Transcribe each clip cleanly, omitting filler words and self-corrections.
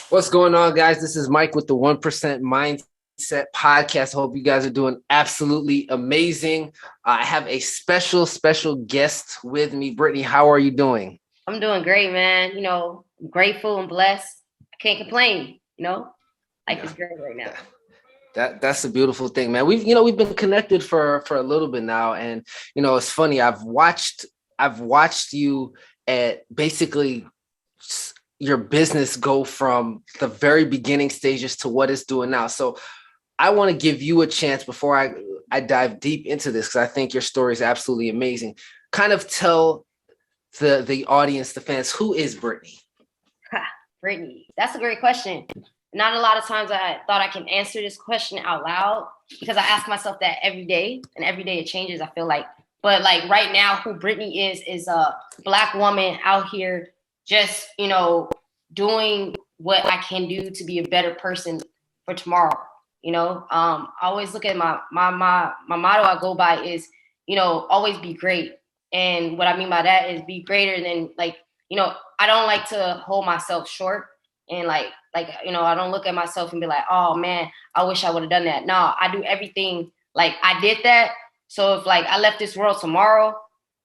What's going on, guys? This is Mike with the 1% Mindset Podcast. Hope you guys are doing absolutely amazing. I have a special guest with me. Brittney, how are you doing? I'm doing great, man. Grateful and blessed. I can't complain. Life Yeah, is great right now. that's a beautiful thing, man. We've been connected for a little bit now, and it's funny. I've watched you at basically your business go from the very beginning stages to what it's doing now. So I want to give you a chance before I dive deep into this, because I think your story is absolutely amazing. Kind of tell the audience, the fans, who is Brittney? Brittney, that's a great question. Not a lot of times I thought I can answer this question out loud because I ask myself that every day, and every day it changes, I feel like. But like right now, who Brittney is a Black woman out here just, doing what I can do to be a better person for tomorrow. I always look at my motto I go by is, always be great. And what I mean by that is be greater than I don't like to hold myself short and I don't look at myself and be like, oh man, I wish I would have done that. No, I do everything like I did that. So if like I left this world tomorrow,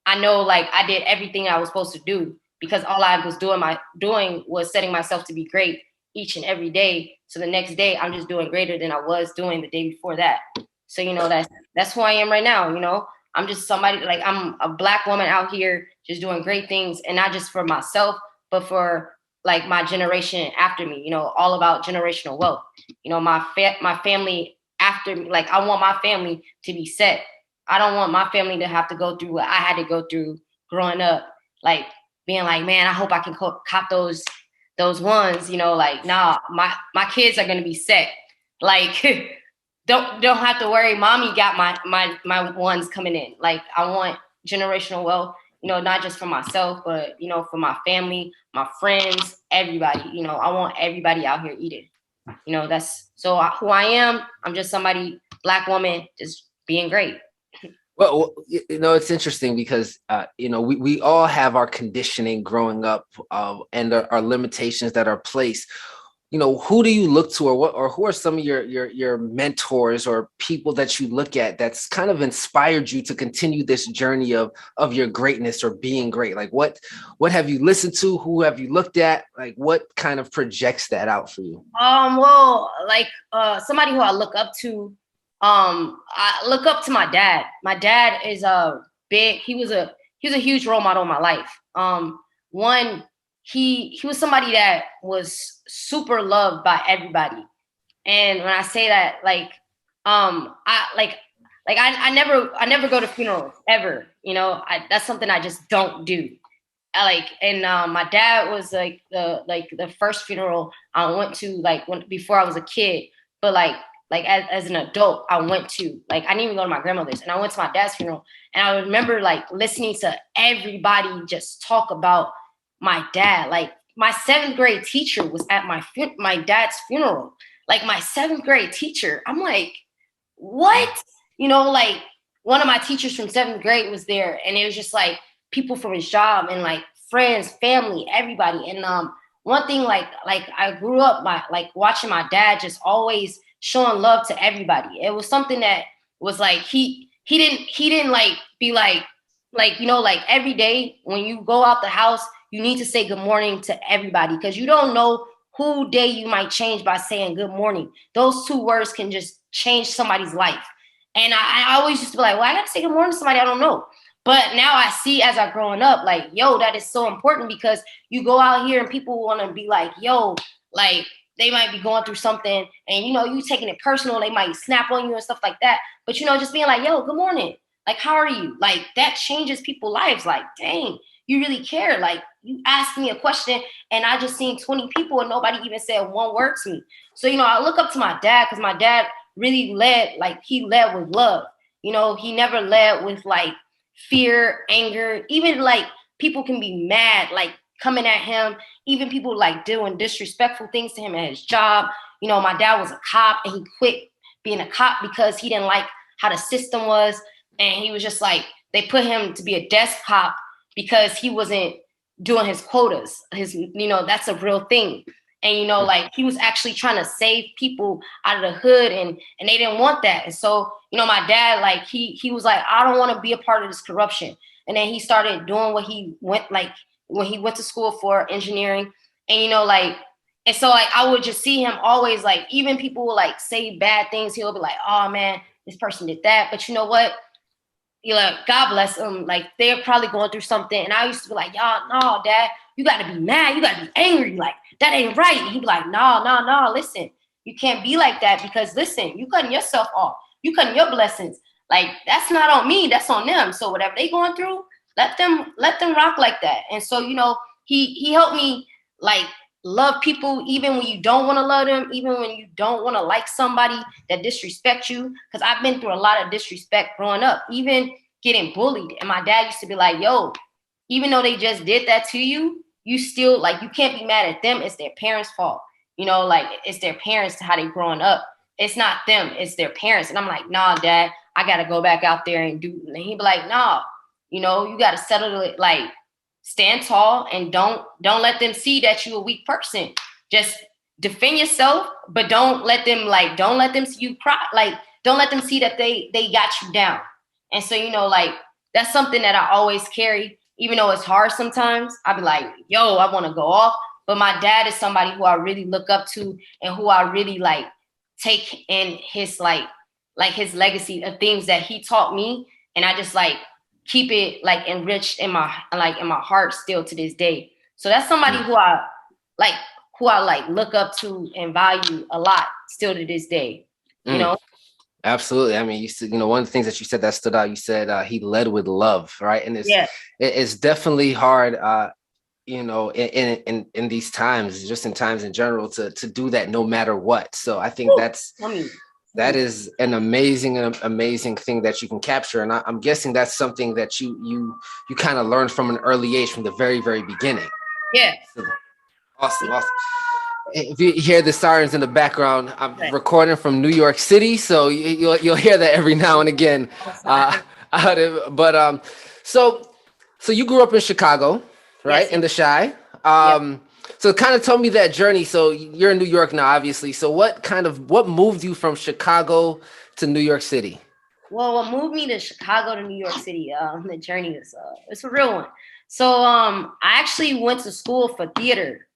I know like I did everything I was supposed to do because all I was doing was setting myself to be great each and every day. So the next day I'm just doing greater than I was doing the day before that. So that's who I am right now. I'm just somebody like I'm a Black woman out here just doing great things, and not just for myself, but for like my generation after me. All about generational wealth. My family after me. Like I want my family to be set. I don't want my family to have to go through what I had to go through growing up. Like being like, man, I hope I can cop those ones. Like nah, my kids are gonna be set. Like don't have to worry. Mommy got my ones coming in. Like I want generational wealth, not just for myself, but for my family, my friends, everybody. I want everybody out here eating. That's so who I am. I'm just somebody, Black woman, just being great. Well, it's interesting because we all have our conditioning growing up, and our limitations that are placed. Who do you look to, or who are some of your mentors or people that you look at that's kind of inspired you to continue this journey of your greatness or being great? Like what have you listened to? Who have you looked at? Like what kind of projects that out for you? Well, like somebody who I look up to, I look up to my dad. My dad is a big. He was a huge role model in my life. One, he was somebody that was super loved by everybody. And when I say that, I never go to funerals ever. That's something I just don't do. My dad was the first funeral I went to before I was a kid, but as an adult I went to, like I didn't even go to my grandmother's, and I went to my dad's funeral, and I remember like listening to everybody just talk about my dad. Like my seventh grade teacher was at my dad's funeral. Like my seventh grade teacher, I'm like, what? Like one of my teachers from seventh grade was there, and it was just like people from his job and like friends, family, everybody. And one thing like I grew up like watching my dad just always showing love to everybody. It was something that was like he didn't like be like every day when you go out the house, you need to say good morning to everybody because you don't know who day you might change by saying good morning. Those two words can just change somebody's life. And I always used to be like, well, I got to say good morning to somebody I don't know. But now I see as I'm growing up, like, yo, that is so important because you go out here and people want to be like, yo, like they might be going through something and, you taking it personal. They might snap on you and stuff like that. But, just being like, yo, good morning. Like, how are you? Like that changes people's lives. Like, dang, you really care. Like you asked me a question and I just seen 20 people and nobody even said one word to me. So, I look up to my dad because my dad really he led with love. He never led with like fear, anger, even like people can be mad, like coming at him, even people like doing disrespectful things to him at his job. My dad was a cop and he quit being a cop because he didn't like how the system was. And he was just like, they put him to be a desk cop because he wasn't doing his quotas. That's a real thing. And, you know, like he was actually trying to save people out of the hood, and they didn't want that. And so, you know, my dad, like he was like, I don't want to be a part of this corruption. And then he started doing what he went, like when he went to school for engineering. And, you know, like, and so like I would just see him always, like, even people would like say bad things, he'll be like, oh man, this person did that. But you know what? You know, God bless them. Like they're probably going through something. And I used to be like, y'all, no, dad, you got to be mad. You got to be angry. Like that ain't right. And he'd be like, no, listen, you can't be like that, because listen, you cutting yourself off. You cutting your blessings. Like that's not on me. That's on them. So whatever they going through, let them rock like that. And so, you know, he helped me like love people even when you don't want to love them, even when you don't want to like somebody that disrespect you. Because I've been through a lot of disrespect growing up, even getting bullied. And my dad used to be like, yo, even though they just did that to you, you still, like, you can't be mad at them. It's their parents' fault. You know, like it's their parents, how they growing up. It's not them, it's their parents. And I'm like, nah, dad, I got to go back out there and do. And he'd be like, nah, you know, you got to settle it, like, stand tall, and don't let them see that you're a weak person. Just defend yourself, but don't let them see you cry. Like, don't let them see that they got you down. And so, you know, like, that's something that I always carry, even though it's hard sometimes. I'll be like, yo, I want to go off. But my dad is somebody who I really look up to, and who I really like take in his like his legacy of things that he taught me. And I just like keep it like enriched in my heart still to this day. So that's somebody who I look up to and value a lot still to this day. You know? Absolutely. I mean, you know, one of the things that you said that stood out, you said he led with love, right? And it's definitely hard, you know, in these times, just in times in general, to do that no matter what. So I think that is an amazing thing that you can capture. And I'm guessing that's something that you kind of learned from an early age, from the very, very beginning. Yeah. Awesome. If you hear the sirens in the background, I'm recording from New York City, so you'll hear that every now and again. So you grew up in Chicago, right? Yes. In the Chi. So kind of tell me that journey. So you're in New York now, obviously. So what moved you from Chicago to New York City? Well, what moved me to Chicago to New York City? The journey is it's a real one. So I actually went to school for theater.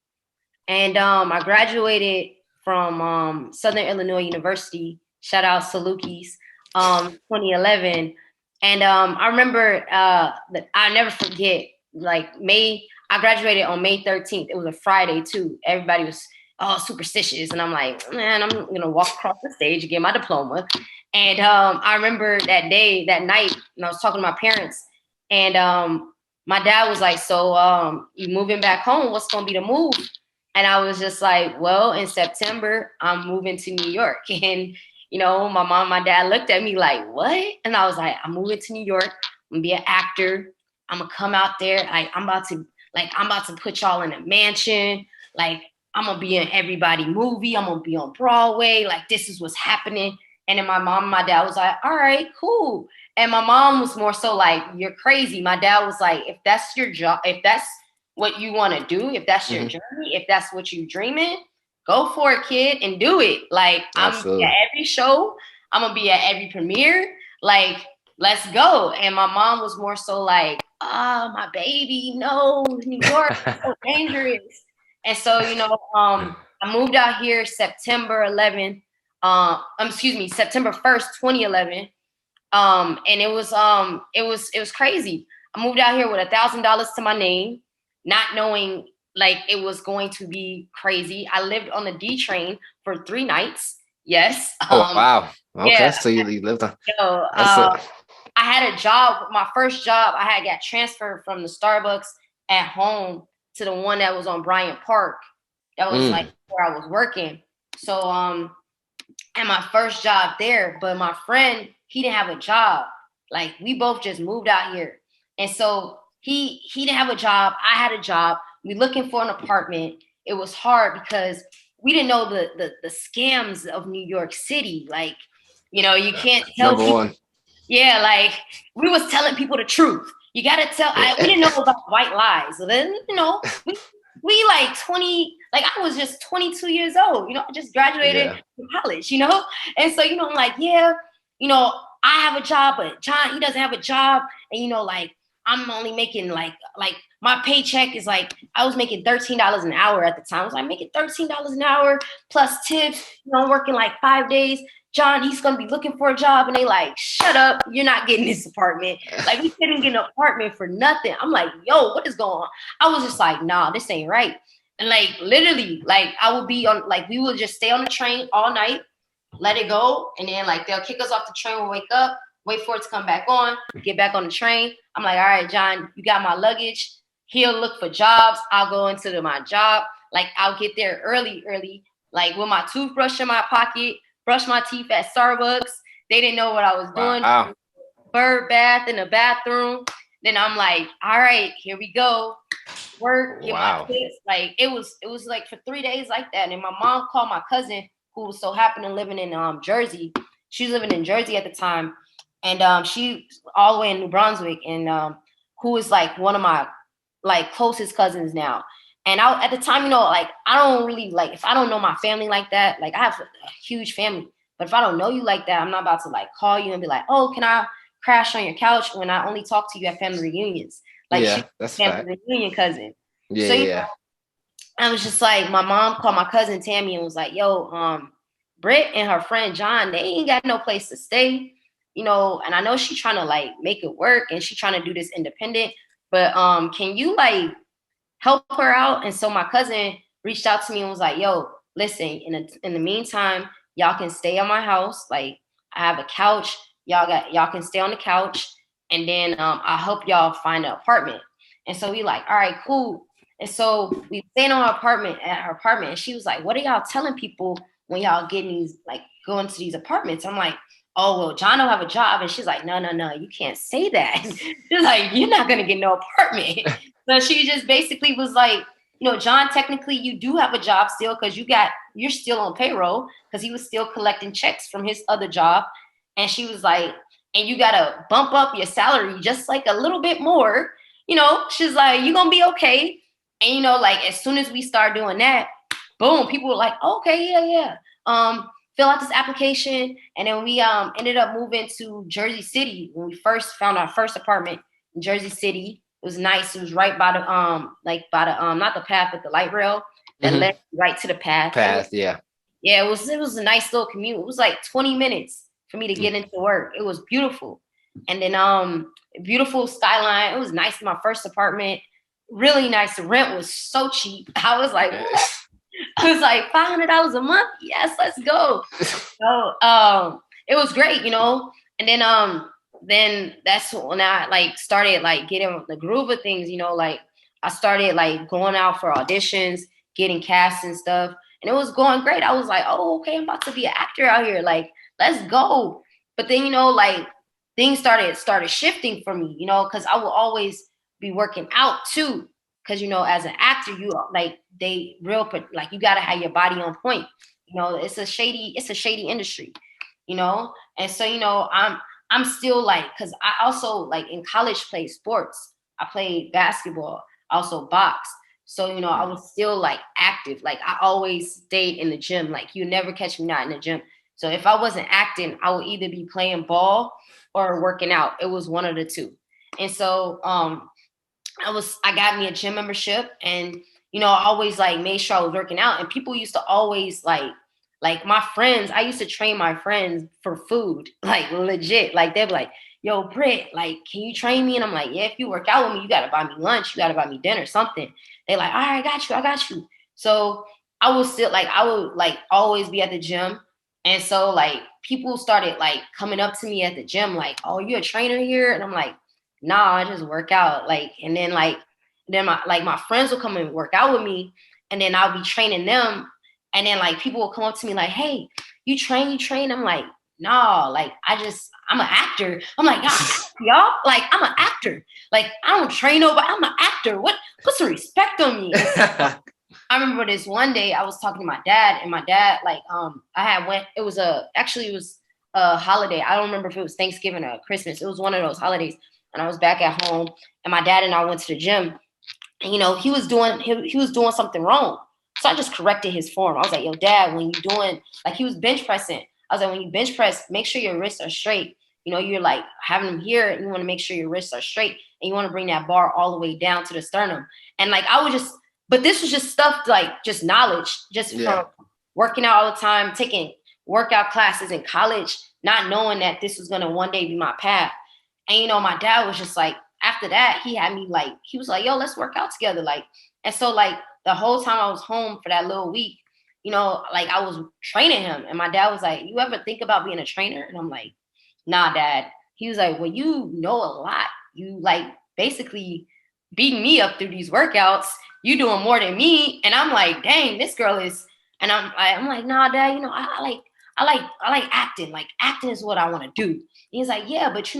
And I graduated from Southern Illinois University. Shout out Salukis, 2011. And I remember that I never forget, like I graduated on May 13th. It was a Friday too. Everybody was superstitious. And I'm like, man, I'm going to walk across the stage and get my diploma. And I remember that night, and I was talking to my parents, and my dad was like, so you moving back home? What's going to be the move? And I was just like, well, in September, I'm moving to New York. And, you know, my mom, my dad looked at me like, what? And I was like, I'm moving to New York. I'm gonna be an actor. I'm gonna come out there. Like, I'm about to put y'all in a mansion. Like, I'm gonna be in everybody movie. I'm gonna be on Broadway. Like, this is what's happening. And then my mom and my dad was like, all right, cool. And my mom was more so like, you're crazy. My dad was like, if that's your job, if that's what you want to do, if that's your journey, if that's what you're dreaming, go for it, kid, and do it. Like, I'm gonna be at every show, I'm gonna be at every premiere. Like, let's go. And my mom was more so like, my baby, no, New York is so dangerous. And so, you know, I moved out here September 11th. September 1st, 2011. And it was crazy. I moved out here with $1,000 to my name, not knowing like it was going to be crazy. I lived on the D train for 3 nights. Yes. Wow. Okay. Yeah. So you lived on. I had a job. My first job, I got transferred from the Starbucks at home to the one that was on Bryant Park. That was like where I was working. So, and my first job there, but my friend, he didn't have a job. Like, we both just moved out here. And so he didn't have a job. I had a job. We looking for an apartment. It was hard because we didn't know the scams of New York City. Like, you know, you can't tell Number people. One. Yeah, like, we was telling people the truth. You got to tell. We didn't know about white lies. So then, you know, we we like 20, like I was just 22 years old, I just graduated from college, And so, I'm like, yeah, I have a job, but John, he doesn't have a job. And, like, I'm only making like my paycheck is like, I was making $13 an hour at the time. I was like making $13 an hour plus tips, working like 5 days. John, he's going to be looking for a job. And they like, shut up. You're not getting this apartment. Like, we couldn't get an apartment for nothing. I'm like, yo, what is going on? I was just like, nah, this ain't right. And like, literally, like I would be on, like, we would just stay on the train all night, let it go. And then like, they'll kick us off the train. We'll wake up, wait for it to come back on, get back on the train. I'm like, all right, John, you got my luggage. He'll look for jobs. I'll go into my job. Like, I'll get there early, like with my toothbrush in my pocket, brush my teeth at Starbucks. They didn't know what I was doing. Wow. Bird bath in the bathroom. Then I'm like, all right, here we go. Work, get my kids. Like, it was like for 3 days like that. And my mom called my cousin, who was so happened to living in Jersey. She was living in Jersey at the time. And she all the way in New Brunswick, and who is like one of my like closest cousins now. And at the time, like, I don't really like, if I don't know my family like that, like I have a huge family, but if I don't know you like that, I'm not about to like call you and be like, oh, can I crash on your couch when I only talk to you at family reunions? Like, she's that's family reunion cousin. Yeah, so, yeah. I was just like, my mom called my cousin Tammy and was like, yo, Britt and her friend John, they ain't got no place to stay, and I know she's trying to like make it work and she's trying to do this independent, but can you like help her out? And so my cousin reached out to me and was like, yo, listen, in the meantime, y'all can stay at my house. Like, I have a couch. Y'all can stay on the couch. And then I'll help y'all find an apartment. And so we like, all right, cool. And so we stayed at her apartment. And she was like, what are y'all telling people when y'all getting these, like, going to these apartments? I'm like, oh, well, John don't have a job. And she's like, no, you can't say that. She's like, you're not going to get no apartment. So she just basically was like, John, technically you do have a job still, because you're still on payroll, because he was still collecting checks from his other job. And she was like, and you got to bump up your salary just like a little bit more. She's like, you're going to be okay. And, like, as soon as we start doing that, boom, people were like, okay, yeah. Fill out this application. And then we ended up moving to Jersey City when we first found our first apartment in Jersey City. It was nice. It was right by the not the path, but the light rail that led right to the path. Yeah. Yeah, it was a nice little commute. It was like 20 minutes for me to get into work. It was beautiful. And then beautiful skyline. It was nice in my first apartment. Really nice. The rent was so cheap. I was like, what? I was like, $500 a month? Yes, let's go. So it was great, And then that's when I like started like getting the groove of things, like I started like going out for auditions, getting cast and stuff. And it was going great. I was like, oh, okay, I'm about to be an actor out here. Like, let's go. But then, like, things started shifting for me, because I will always be working out too. Because, as an actor, you like you got to have your body on point. It's a shady industry, And so, I'm still like, because I also like in college played sports. I played basketball, also boxed. So, I was still like active. Like, I always stayed in the gym. Like, you never catch me not in the gym. So if I wasn't acting, I would either be playing ball or working out. It was one of the two. And so I got me a gym membership, and I always like made sure I was working out. And people used to always like my friends, I used to train my friends for food, like legit. Like, they'd be like, yo, Britt, like, can you train me? And I'm like, yeah, if you work out with me, you got to buy me lunch. You got to buy me dinner, something. They're like, all right, I got you. So I would like always be at the gym. And so like people started like coming up to me at the gym, like, oh, you a trainer here? And I'm like, nah, I just work out. Like, and then my friends will come and work out with me, and then I'll be training them. And then like people will come up to me like, hey, you train? I'm like, nah, like I'm an actor. I'm like, y'all, like, I'm an actor. Like, I don't train nobody. I'm an actor. Put some respect on me. I remember this one day I was talking to my dad, and my dad, like, it was a holiday. I don't remember if it was Thanksgiving or Christmas. It was one of those holidays. And I was back at home, and my dad and I went to the gym. And he was doing something wrong. So I just corrected his form. I was like, yo, Dad, when you doing, like, he was bench pressing. I was like, when you bench press, make sure your wrists are straight. You're like having them here, and you want to make sure your wrists are straight, and you want to bring that bar all the way down to the sternum. And like but this was just stuff like just knowledge, just from working out all the time, taking workout classes in college, not knowing that this was gonna one day be my path. And my dad was just like, after that, he had me like, he was like, yo, let's work out together. Like, and so like the whole time I was home for that little week, like I was training him. And my dad was like, you ever think about being a trainer? And I'm like, nah, Dad. He was like, well, you know a lot. You like basically beating me up through these workouts. You doing more than me. And I'm like, dang, this girl is. And I'm like, nah, Dad. I like acting. Like, acting is what I want to do. He's like, yeah, but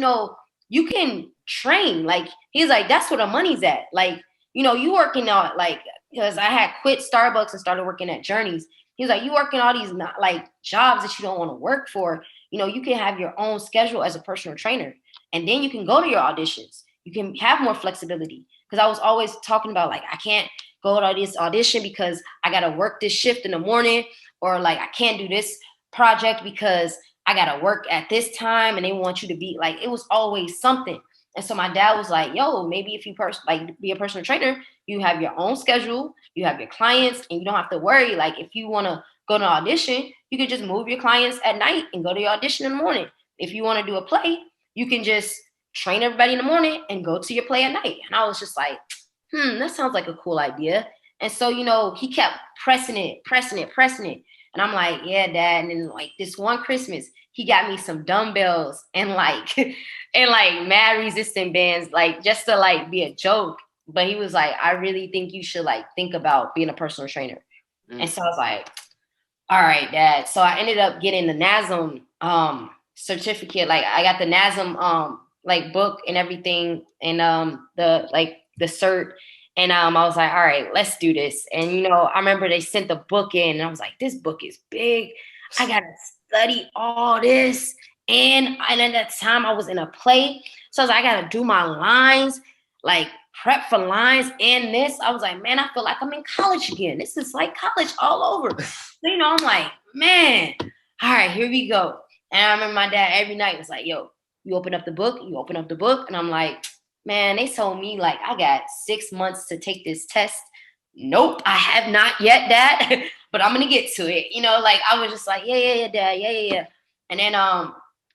you can train. Like, he's like, that's where the money's at. Like, you working out, like, because I had quit Starbucks and started working at Journeys. He was like, you working all these like jobs that you don't want to work for. You can have your own schedule as a personal trainer, and then you can go to your auditions. You can have more flexibility. Because I was always talking about, like, I can't go to this audition because I got to work this shift in the morning, or like I can't do this project because I got to work at this time, and they want you to be like, it was always something. And so my dad was like, yo, maybe if you be a personal trainer, you have your own schedule, you have your clients, and you don't have to worry. Like, if you want to go to an audition, you can just move your clients at night and go to your audition in the morning. If you want to do a play, you can just train everybody in the morning and go to your play at night. And I was just like, that sounds like a cool idea. And so, he kept pressing it. And I'm like, yeah, Dad. And then like this one Christmas, he got me some dumbbells and like mad resistant bands, like just to like be a joke. But he was like, I really think you should like think about being a personal trainer. And so I was like, all right, Dad. So I ended up getting the NASM certificate. Like, I got the NASM like book and everything, and the cert. And I was like, all right, let's do this. And I remember they sent the book in, and I was like, this book is big. I gotta study all this. And at that time I was in a play. So I was like, I gotta do my lines, like prep for lines and this. I was like, man, I feel like I'm in college again. This is like college all over. So, I'm like, man, all right, here we go. And I remember my dad every night was like, yo, you open up the book. And I'm like, man, they told me like I got 6 months to take this test. Nope, I have not yet, Dad, but I'm gonna get to it. Like I was just like, yeah, Dad, yeah. And then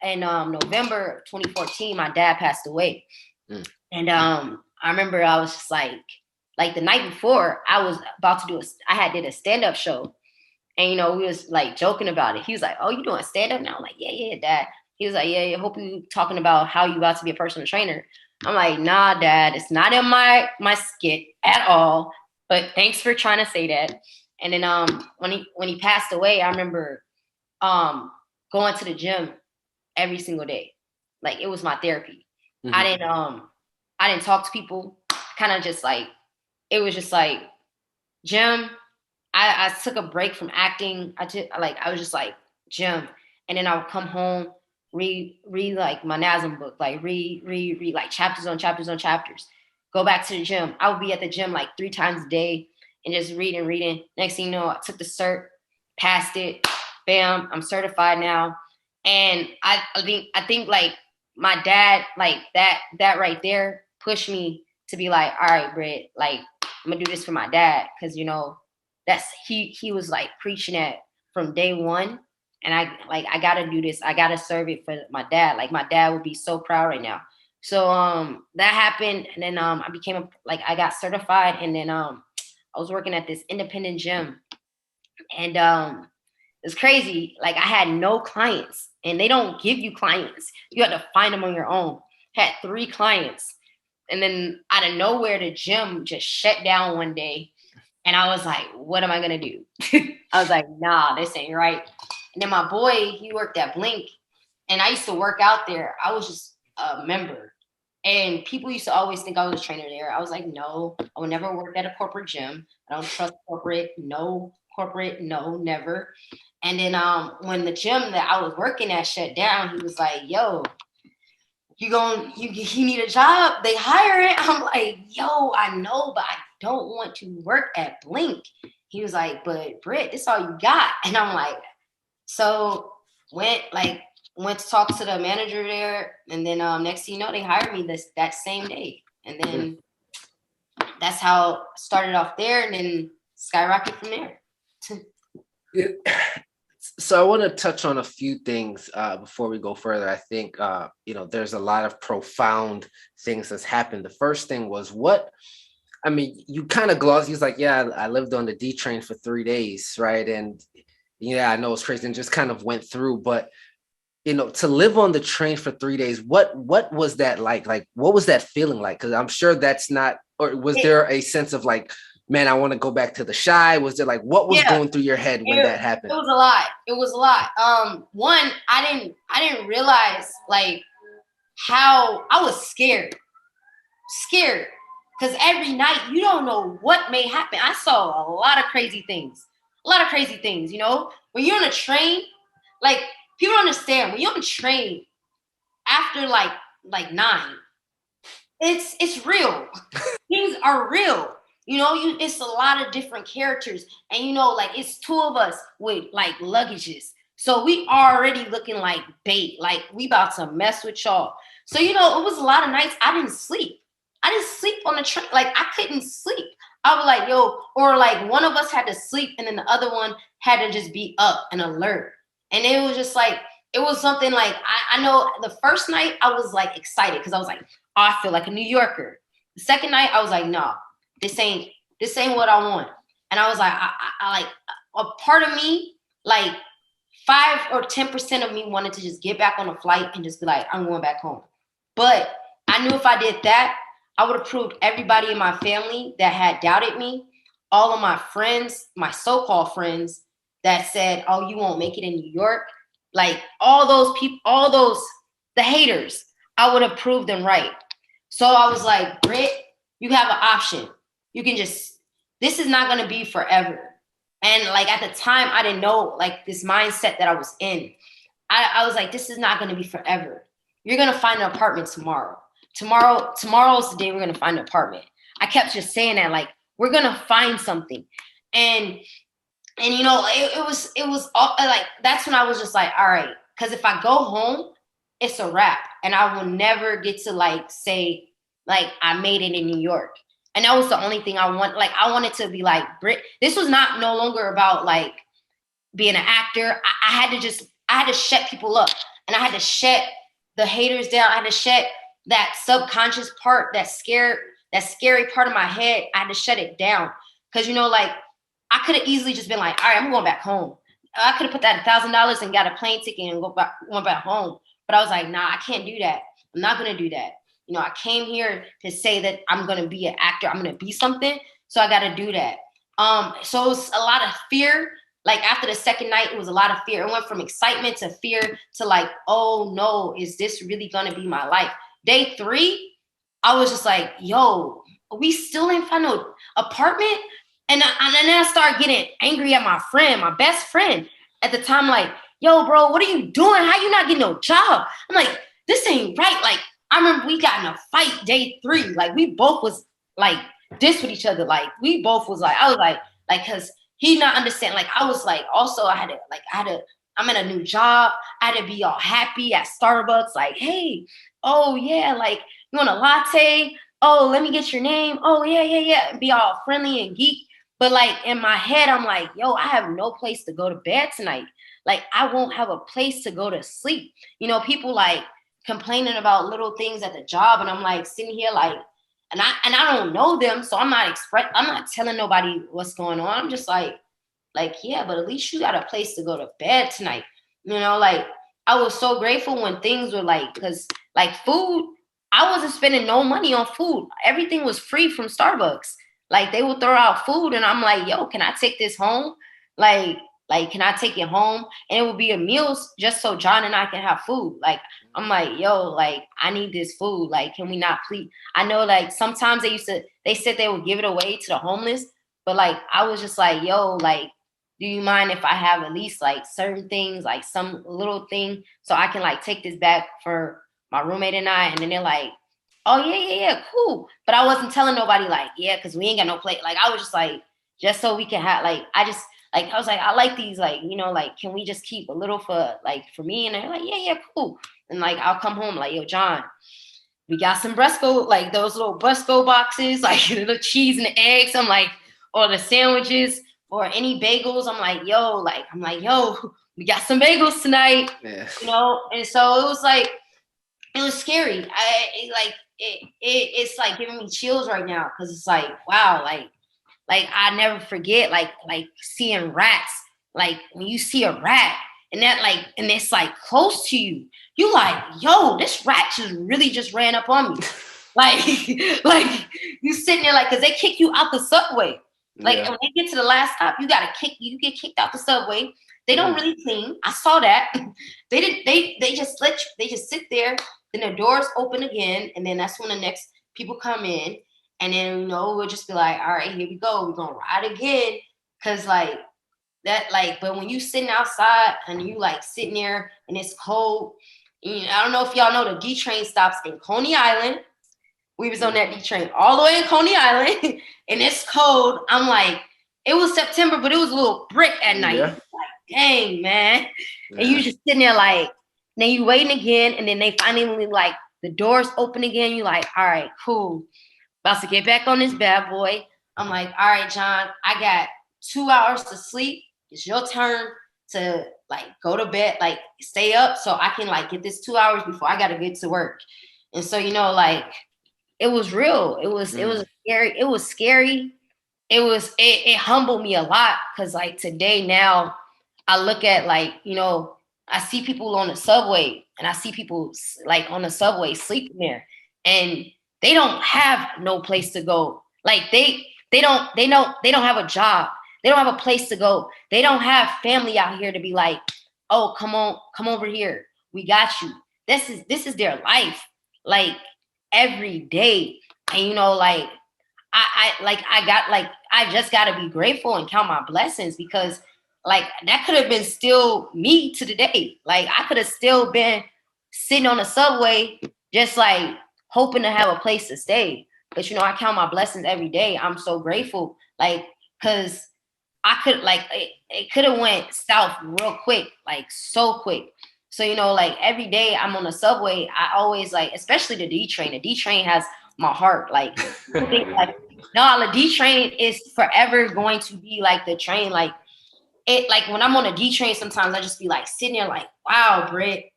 in November 2014, my dad passed away. And I remember I was just like the night before, I was about to did a stand-up show. And we was like joking about it. He was like, oh, you doing stand-up now? I'm like, yeah, Dad. He was like, yeah, hope you talking about how you about to be a personal trainer. I'm like, nah, Dad, it's not in my skit at all. But thanks for trying to say that. And then when he passed away, I remember going to the gym every single day. Like, it was my therapy. Mm-hmm. I didn't talk to people. Kind of just like, it was just like gym. I took a break from acting. I was just like gym, and then I would come home, read like my NASM book, like read like chapters on chapters. Go back to the gym. I would be at the gym like 3 times a day and just reading. Next thing you know, I took the cert, passed it, bam, I'm certified now. And I think like my dad, like that right there pushed me to be like, all right, Britt, like I'm gonna do this for my dad, because that's he was like preaching that from day one. And I gotta do this. I gotta serve it for my dad. Like, my dad would be so proud right now. So that happened, and then I got certified, and then I was working at this independent gym, and it's crazy. Like, I had no clients, and they don't give you clients. You had to find them on your own. Had 3 clients, and then out of nowhere, the gym just shut down one day, and I was like, "What am I gonna do?" I was like, "Nah, this ain't right." And then my boy, he worked at Blink, and I used to work out there. I was just a member, and people used to always think I was a trainer there. I was like, no, I would never work at a corporate gym. I don't trust corporate. No, never. And then when the gym that I was working at shut down, he was like, yo, you need a job? They hire it. I'm like, yo, I know, but don't want to work at Blink. He was like, but Britt, this all you got. And I'm like, so went to talk to the manager there. And then next thing you know, they hired me that same day. And then that's how it started off there, and then skyrocket from there. So I want to touch on a few things before we go further. I think, there's a lot of profound things that's happened. The first thing was you kind of glossed. He was like, yeah, I lived on the D train for 3 days, right? And yeah, I know it's crazy, and just kind of went through. But, to live on the train for 3 days, what was that like? Like, what was that feeling like? Because I'm sure that's not, or was there a sense of like, man, I want to go back to the Shy? Was there like, what was going through your head when that happened? It was a lot. One, I didn't realize like how I was scared. Because every night you don't know what may happen. I saw a lot of crazy things. When you're on a train, like people don't understand. When you're on a train after like 9, it's real. Things are real. It's a lot of different characters, and like it's 2 of us with like luggages, so we already looking like bait, like we about to mess with y'all. So it was a lot of nights I didn't sleep on the train. Like I couldn't sleep. I was like, or like one of us had to sleep and then the other one had to just be up and alert. And it was just like, it was something like, I know the first night I was like excited because I was like, oh, I feel like a New Yorker. The second night I was like, no, this ain't what I want. And I was like, I like a part of me, like 5 or 10% of me wanted to just get back on a flight and just be like, I'm going back home. But I knew if I did that, I would have proved everybody in my family that had doubted me, all of my friends, my so-called friends that said, oh, you won't make it in New York. Like all those people, the haters, I would have proved them right. So I was like, Britt, you have an option. You can this is not going to be forever. And like at the time, I didn't know like this mindset that I was in. I was like, this is not going to be forever. You're going to find an apartment tomorrow. Tomorrow's the day we're going to find an apartment. I kept just saying that, like, we're going to find something. And it was like, that's when I was just like, all right, because if I go home, it's a wrap. And I will never get to like say, like, I made it in New York. And that was the only thing I want. Like, I wanted to be like, this was no longer about like being an actor. I had to shut people up, and I had to shut the haters down. I had to shut that subconscious part, that scary part of my head. I had to shut it down. Cause like I could have easily just been like, all right, I'm going back home. I could have put that $1,000 and got a plane ticket and went back home. But I was like, nah, I can't do that. I'm not going to do that. I came here to say that I'm going to be an actor. I'm going to be something. So I got to do that. So it was a lot of fear. Like after the second night, it was a lot of fear. It went from excitement to fear to like, oh no, is this really going to be my life? Day 3, I was just like, yo, we still ain't find no apartment? And then I started getting angry at my friend, my best friend at the time, like, yo, bro, what are you doing? How you not getting no job? I'm like, this ain't right. Like, I remember we got in a fight day 3. Like, we both was like this with each other. Like, we both was like, I was like, cause he not understand. Like, I was like, also I'm in a new job. I had to be all happy at Starbucks. Like, hey, oh yeah, like, you want a latte? Oh, let me get your name. Oh yeah. And be all friendly and geek. But like in my head, I'm like, yo, I have no place to go to bed tonight. Like, I won't have a place to go to sleep. People like complaining about little things at the job, and I'm like sitting here like, and I don't know them, so I'm not telling nobody what's going on. I'm just like, yeah, but at least you got a place to go to bed tonight. Like I was so grateful when things were like, because like food, I wasn't spending no money on food. Everything was free from Starbucks. Like they would throw out food, and I'm like, yo, can I take this home? Like, can I take it home? And it would be a meal just so John and I can have food. Like, I'm like, yo, like, I need this food. Like, can we not please? I know, like, sometimes they said they would give it away to the homeless. But, like, I was just like, yo, like, do you mind if I have at least, like, certain things, like, some little thing so I can, like, take this back for my roommate and I? And then they're like, oh yeah, cool. But I wasn't telling nobody like, yeah, because we ain't got no plate. Like I was just like, just so we can have like, I was like, I like these, like, like, can we just keep a little for me? And they're like, yeah, cool. And like I'll come home like, yo, John, we got some Bresco, like those little Bresco boxes, like the cheese and the eggs. I'm like, or the sandwiches or any bagels. I'm like, yo, we got some bagels tonight, Yeah. And so it was scary. It's like giving me chills right now because it's like, wow, like I never forget, like seeing rats. Like when you see a rat and and it's like close to you, you like, yo, this rat just really just ran up on me. Like, like you sitting there like, cause they kick you out the subway. Like when they get to the last stop, you get kicked out the subway. They don't really clean. I saw that. They just sit there. Then the doors open again, and then that's when the next people come in. And then, we'll just be like, all right, here we go. We're going to ride again. Because, but when you sitting outside and you, sitting there and it's cold, I don't know if y'all know the D train stops in Coney Island. We was on that D train all the way in Coney Island. And it's cold. I'm like, it was September, but it was a little brick at night. Yeah. Like, dang, man. Yeah. And you just sitting there then you waiting again. And then they finally, the doors open again. You like, all right, cool. About to get back on this bad boy. I'm like, all right, John, I got 2 hours to sleep. It's your turn to go to bed, stay up so I can get this 2 hours before I got to get to work. And so, it was real. It was scary. It was scary. It humbled me a lot because today now I look at I see people on the subway and I see people on the subway sleeping there and they don't have no place to go. They don't have a job. They don't have a place to go. They don't have family out here to be like, oh, come over here. We got you. This is their life. Every day. And I just gotta be grateful and count my blessings because that could have been still me to the day. I could have still been sitting on the subway just hoping to have a place to stay. But I count my blessings every day. I'm so grateful. Cause I could it could have went south real quick, so quick. So, every day I'm on the subway, I always especially the D train. The D train has my heart. The D train is forever going to be the train. When I'm on a D train, sometimes I just be sitting there wow, Britt,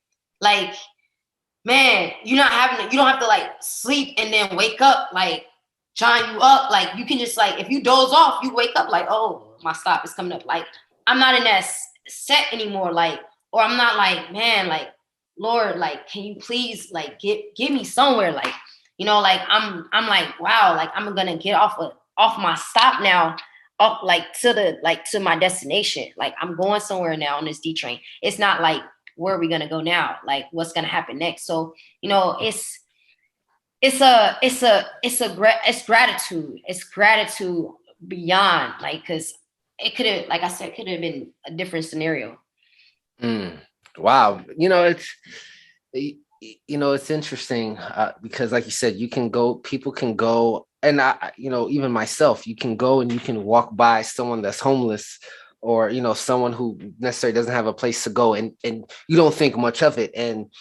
man, you don't have to sleep and then wake up, John, you up, you can just if you doze off, you wake up oh, my stop is coming up. I'm not in that set anymore. Or I'm not man, Lord, can you please get me somewhere? I'm wow, I'm gonna get off my stop now, up to my destination. I'm going somewhere now on this D train. It's not where are we gonna go now? What's gonna happen next? So, it's gratitude. It's gratitude beyond because it could have, like I said, could have been a different scenario. Wow. It's interesting because like you said, people can go and even myself, you can go and you can walk by someone that's homeless or, someone who necessarily doesn't have a place to go and you don't think much of it. And,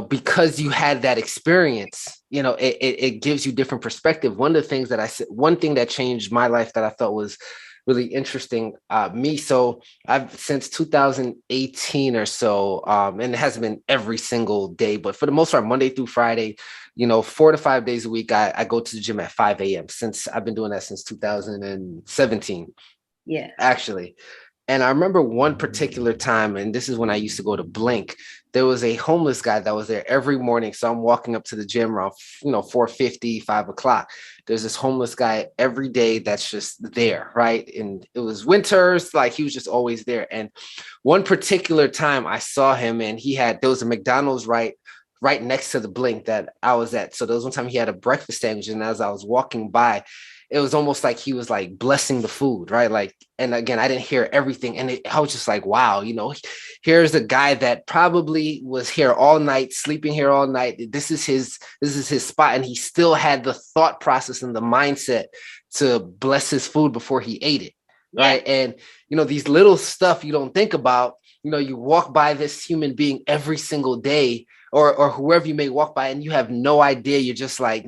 because you had that experience, it gives you different perspective. One thing that changed my life that I thought was really interesting. So I've since 2018 or so, and it hasn't been every single day, but for the most part, Monday through Friday, 4 to 5 days a week, I go to the gym at 5 a.m. since I've been doing that since 2017. Yeah, actually. And I remember one particular time, and this is when I used to go to Blink. There was a homeless guy that was there every morning. So I'm walking up to the gym around, 4:50, 5 o'clock. There's this homeless guy every day that's just there, right? And it was winters, he was just always there. And one particular time I saw him and there was a McDonald's right next to the Blink that I was at. So there was one time he had a breakfast sandwich. And as I was walking by, it was almost like he was like blessing the food, right? Like, and again, I didn't hear everything. And I was just like, wow, here's a guy that probably was here all night, sleeping here all night. This is his spot. And he still had the thought process and the mindset to bless his food before he ate it. Right. And, these little stuff you don't think about, you walk by this human being every single day, or whoever you may walk by, and you have no idea. You're just like,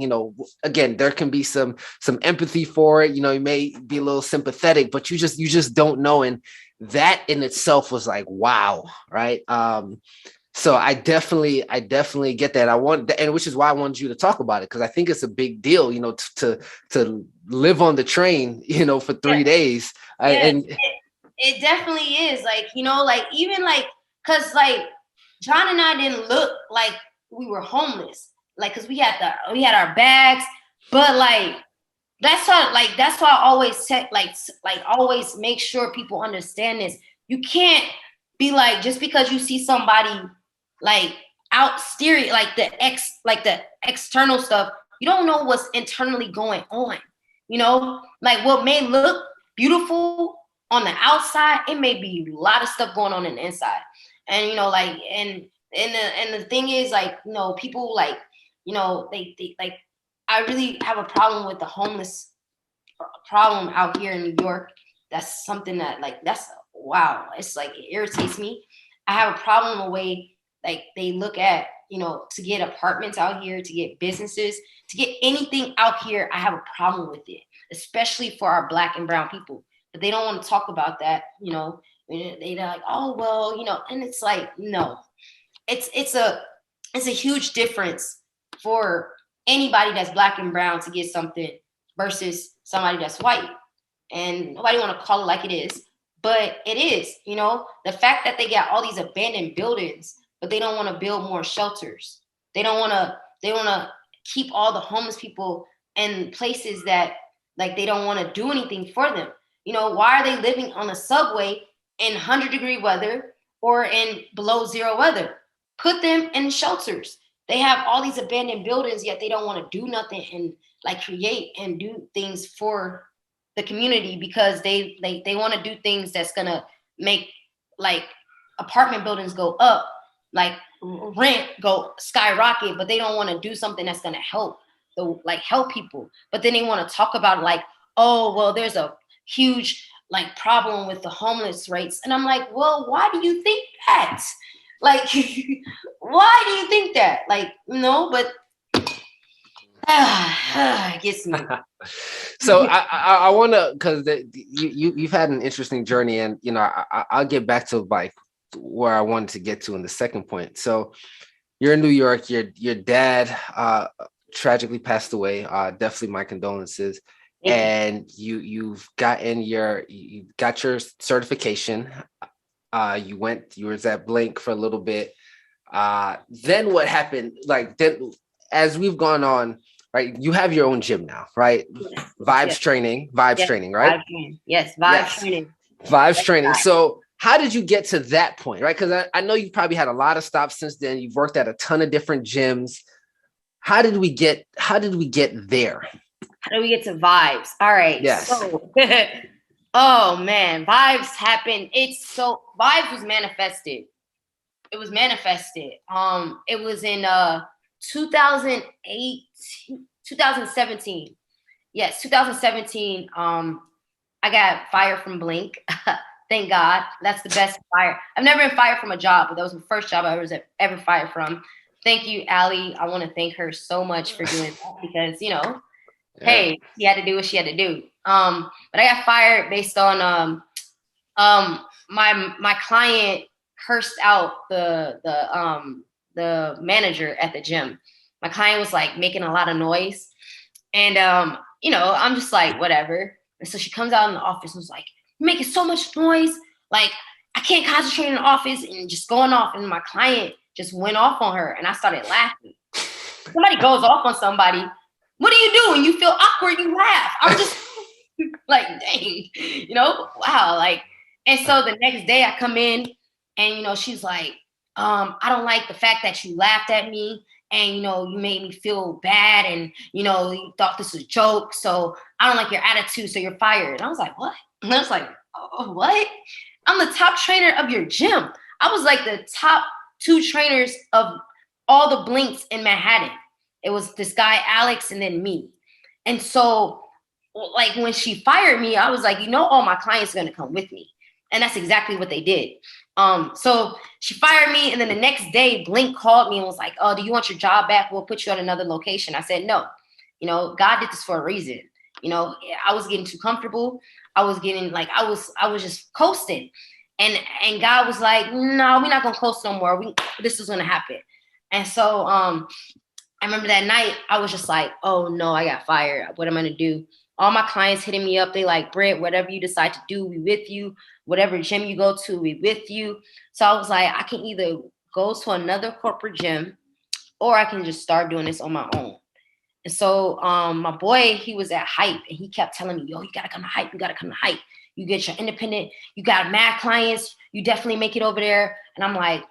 again, there can be some empathy for it. You may be a little sympathetic, but you just don't know. And that in itself was like, wow. Right. So I definitely get that. And which is why I wanted you to talk about it, because I think it's a big deal, to live on the train, for 3 days. It definitely is, like, even like, because like John and I didn't look like we were homeless, like, because we had our bags, but like that's why I always said, like always make sure people understand this. You can't be like, just because you see somebody like out steering, like the external stuff, you don't know what's internally going on. Like what may look beautiful on the outside, it may be a lot of stuff going on the inside. And like, and the thing is, like, people like, they like, I really have a problem with the homeless problem out here in New York. That's something that, like, that's wow. It's like, it irritates me. I have a problem the way, like, they look at, to get apartments out here, to get businesses, to get anything out here. I have a problem with it, especially for our Black and brown people. But they don't want to talk about that, they're like, oh, well, and it's like, no, it's a huge difference for anybody that's Black and brown to get something versus somebody that's white. And nobody want to call it like it is, but it is. The fact that they got all these abandoned buildings, but they don't want to build more shelters. They want to keep all the homeless people in places that, like, they don't want to do anything for them. Why are they living on a subway in 100-degree weather or in below zero weather? Put them in shelters. They have all these abandoned buildings, yet they don't want to do nothing and, like, create and do things for the community, because they want to do things that's gonna make, like, apartment buildings go up, like rent go skyrocket, but they don't want to do something that's gonna help people. But then they want to talk about, like, oh, well, there's a huge, like, problem with the homeless rates. And I'm like, well, why do you think that? Like, why do you think that? Like, no, but it gets me. So I want to, because you've had an interesting journey, and I'll get back to, like, where I wanted to get to in the second point. So you're in New York. Your dad tragically passed away. Definitely my condolences. And you got your certification. You was at Blink for a little bit. Then what happened? Like, then, as we've gone on, right? You have your own gym now, right? Vibes training, right? Vibes training. So how did you get to that point, right? Because I know you probably had a lot of stops since then. You've worked at a ton of different gyms. How did we get there? How do we get to Vibes? All right. Yes. So, oh man, Vibes happened. Vibes was manifested. It was manifested. It was in 2017. Yes, 2017. I got fired from Blink. Thank God. That's the best fire. I've never been fired from a job, but that was the first job I was ever fired from. Thank you, Allie. I want to thank her so much for doing that, because, hey, she had to do what she had to do. But I got fired based on my client cursed out the manager at the gym. My client was, like, making a lot of noise, and I'm just like, whatever. And so she comes out in the office and was like, "You're making so much noise, like, I can't concentrate in the office," and just going off. And my client just went off on her, and I started laughing. Somebody goes off on somebody, what do you do when you feel awkward? You laugh. I'm just like, dang, wow. Like, and so the next day I come in, and, she's like, I don't like the fact that you laughed at me, and, you made me feel bad, and, you thought this was a joke. So I don't like your attitude, so you're fired. And I was like, what? And I was like, oh, what? I'm the top trainer of your gym. I was like the top 2 trainers of all the Blinks in Manhattan. It was this guy, Alex, and then me. And so, like, when she fired me, I was like, all my clients are going to come with me. And that's exactly what they did. So she fired me. And then the next day, Blink called me and was like, oh, do you want your job back? We'll put you at another location. I said, no. God did this for a reason. I was getting too comfortable. I was getting I was just coasting. And God was like, no, we're not going to coast no more. This is going to happen. And so I remember that night, I was just like, oh no, I got fired. What am I going to do? All my clients hitting me up. They like, Britt, whatever you decide to do, we with you. Whatever gym you go to, we with you. So I was like, I can either go to another corporate gym or I can just start doing this on my own. And so my boy, he was at Hype and he kept telling me, yo, you got to come to Hype. You got to come to Hype. You get your independent. You got mad clients. You definitely make it over there. And I'm like,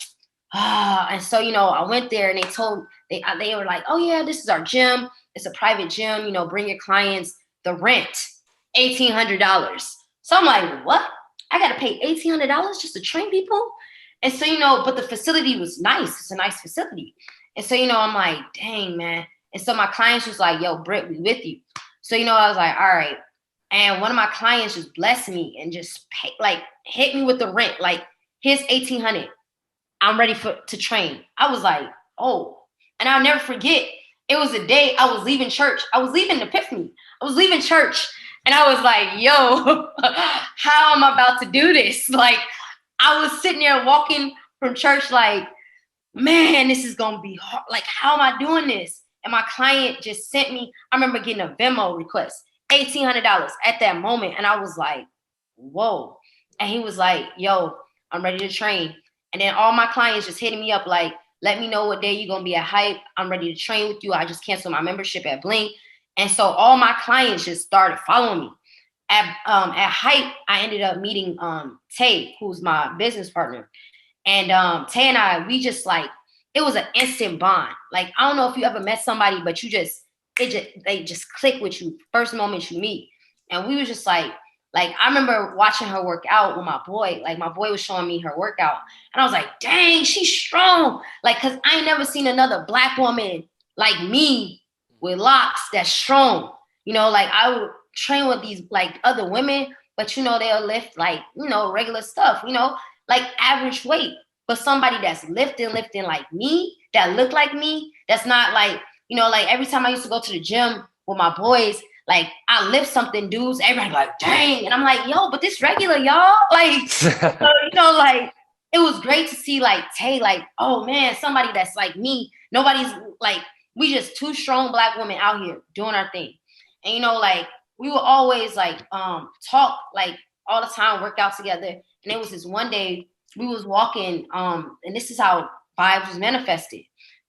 And so, I went there and they were like, oh yeah, this is our gym. It's a private gym. Bring your clients. The rent, $1,800. So I'm like, what? I got to pay $1,800 just to train people? And so, but the facility was nice. It's a nice facility. And so, I'm like, dang, man. And so my clients was like, yo, Britt, we with you. So, I was like, all right. And one of my clients just blessed me and just hit me with the rent. Like, here's $1,800. I'm ready to train. I was like, oh. And I'll never forget. It was a day I was leaving church. I was leaving Epiphany. I was leaving church. And I was like, yo, how am I about to do this? Like, I was sitting there walking from church like, man, this is going to be hard. Like, how am I doing this? And my client just sent me, I remember getting a Venmo request, $1,800 at that moment. And I was like, whoa. And he was like, yo, I'm ready to train. And then all my clients just hitting me up like, let me know what day you're going to be at Hype. I'm ready to train with you. I just canceled my membership at Blink. And so all my clients just started following me. At Hype, I ended up meeting Tay, who's my business partner. And Tay and I, it was an instant bond. Like, I don't know if you ever met somebody, but they just click with you first moment you meet. And we was just like, I remember watching her work out with my boy. Like, my boy was showing me her workout. And I was like, dang, she's strong. Like, because I ain't never seen another Black woman like me with locks that's strong. I would train with these, other women, but, they'll lift, regular stuff, average weight. But somebody that's lifting like me, that look like me, that's not every time I used to go to the gym with my boys, I lift something, dudes, everybody like, dang. And I'm like, yo, but this regular, y'all. So, it was great to see Tay, oh man, somebody that's like me. Nobody's we just 2 strong Black women out here doing our thing. And we would always talk all the time, work out together. And it was this one day we was walking, and this is how vibes was manifested.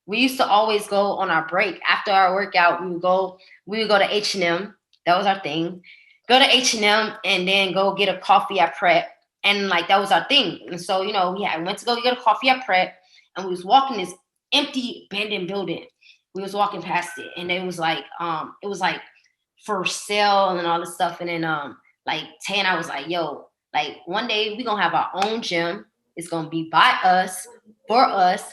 We used to always go on our break after our workout. We would go to H&M. That was our thing. Go to H&M and then go get a coffee at Prep. And that was our thing. And so, we went to go get a coffee at Prep, and we was walking this empty abandoned building. We was walking past it, and it was for sale and all this stuff. And then Tay and I was like, yo, one day we gonna have our own gym. It's gonna be by us, for us.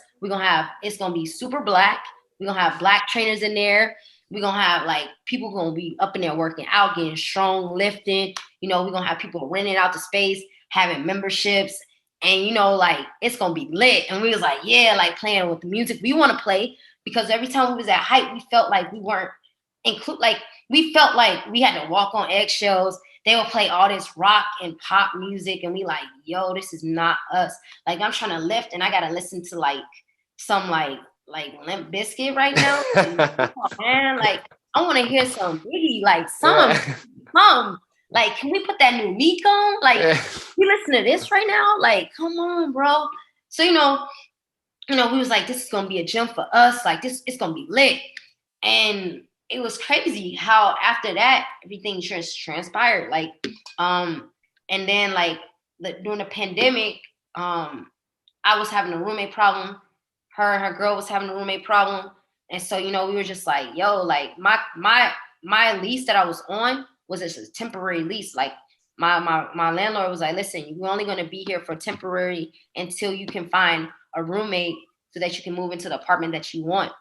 It's gonna be super Black. We're gonna have Black trainers in there. We're gonna have people gonna be up in there working out, getting strong, lifting. We're gonna have people renting out the space, having memberships, and it's gonna be lit. And we was like, yeah, playing with the music we want to play, because every time we was at Hype, we felt like we weren't we felt like we had to walk on eggshells. They would play all this rock and pop music, and we yo, this is not us. I'm trying to lift, and I gotta listen to some Limp Bizkit right now. Oh, man, I want to hear some Biggie, some. Can we put that new Meek on? You listen to this right now? Come on, bro. So we was this is gonna be a gym for us. This, it's gonna be lit, and it was crazy how after that everything just transpired. And then during the pandemic, I was having a roommate problem. Her and her girl was having a roommate problem. And so, we were just yo, my lease that I was on was this a temporary lease. Like my landlord was like, listen, you're only going to be here for temporary until you can find a roommate so that you can move into the apartment that you want.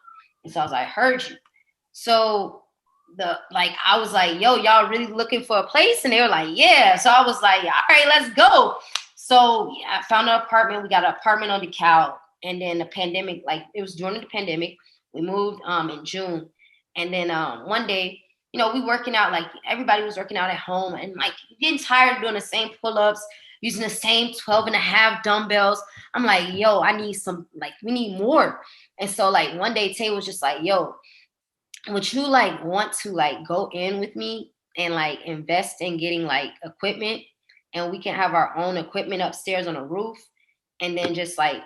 And so I was like, heard you. So I was like, yo, y'all really looking for a place? And they were like, yeah. So I was like, all right, let's go. So yeah, I found an apartment. We got an apartment on DeKalb. And then the pandemic, like it was during the pandemic. We moved in June. And then one day, we working out, like everybody was working out at home and like getting tired of doing the same pull-ups, using the same 12 and a half dumbbells. I'm like, yo, I need some, like, we need more. And so like one day Tay was just like, yo, would you like want to like go in with me and like invest in getting like equipment, and we can have our own equipment upstairs on the roof, and then just like,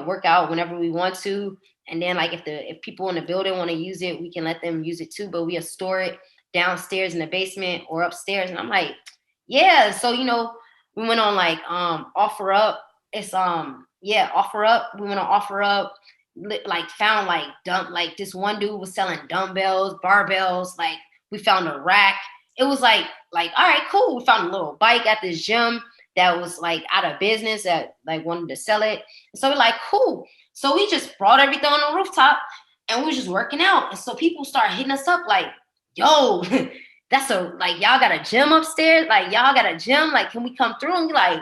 work out whenever we want to. And then like if people in the building want to use it, we can let them use it too, but we'll store it downstairs in the basement or upstairs. And I'm like, yeah. So, we went on like Offer Up. It's Offer Up. We went on Offer Up, like found like this one dude was selling dumbbells, barbells. Like we found a rack. It was like, all right, cool. We found a little bike at this gym that was like out of business that like wanted to sell it. So we're like, cool. So we just brought everything on the rooftop and we were just working out. And so people start hitting us up like, yo, like y'all got a gym upstairs? Like y'all got a gym? Like, can we come through? And we're like,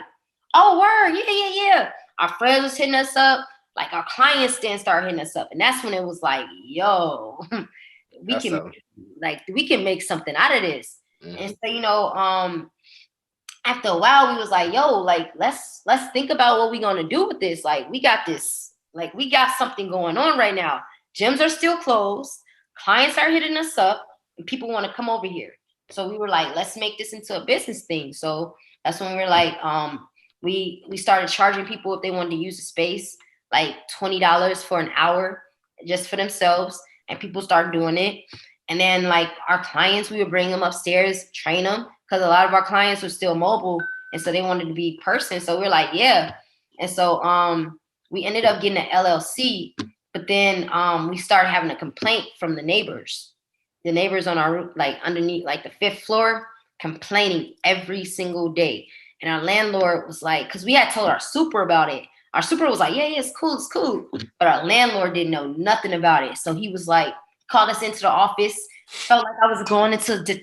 oh, word, yeah. Our friends was hitting us up. Like our clients then started hitting us up. And that's when it was like, yo, we can make something out of this. Mm-hmm. And so, after a while, we was like, yo, like, let's think about what we're going to do with this. Like, we got this, like, we got something going on right now. Gyms are still closed. Clients are hitting us up and people want to come over here. So we were like, let's make this into a business thing. So that's when we were like, we started charging people if they wanted to use the space, like $20 for an hour just for themselves. And people started doing it. And then like our clients, we would bring them upstairs, train them, because a lot of our clients were still mobile. And so they wanted to be person. So we're like, yeah. And so we ended up getting an LLC, but then we started having a complaint from the neighbors. The neighbors on our roof, like underneath, like the 5th floor, complaining every single day. And our landlord was like, because we had told our super about it. Our super was like, yeah, it's cool. But our landlord didn't know nothing about it. So he was like, called us into the office. Felt like I was going into the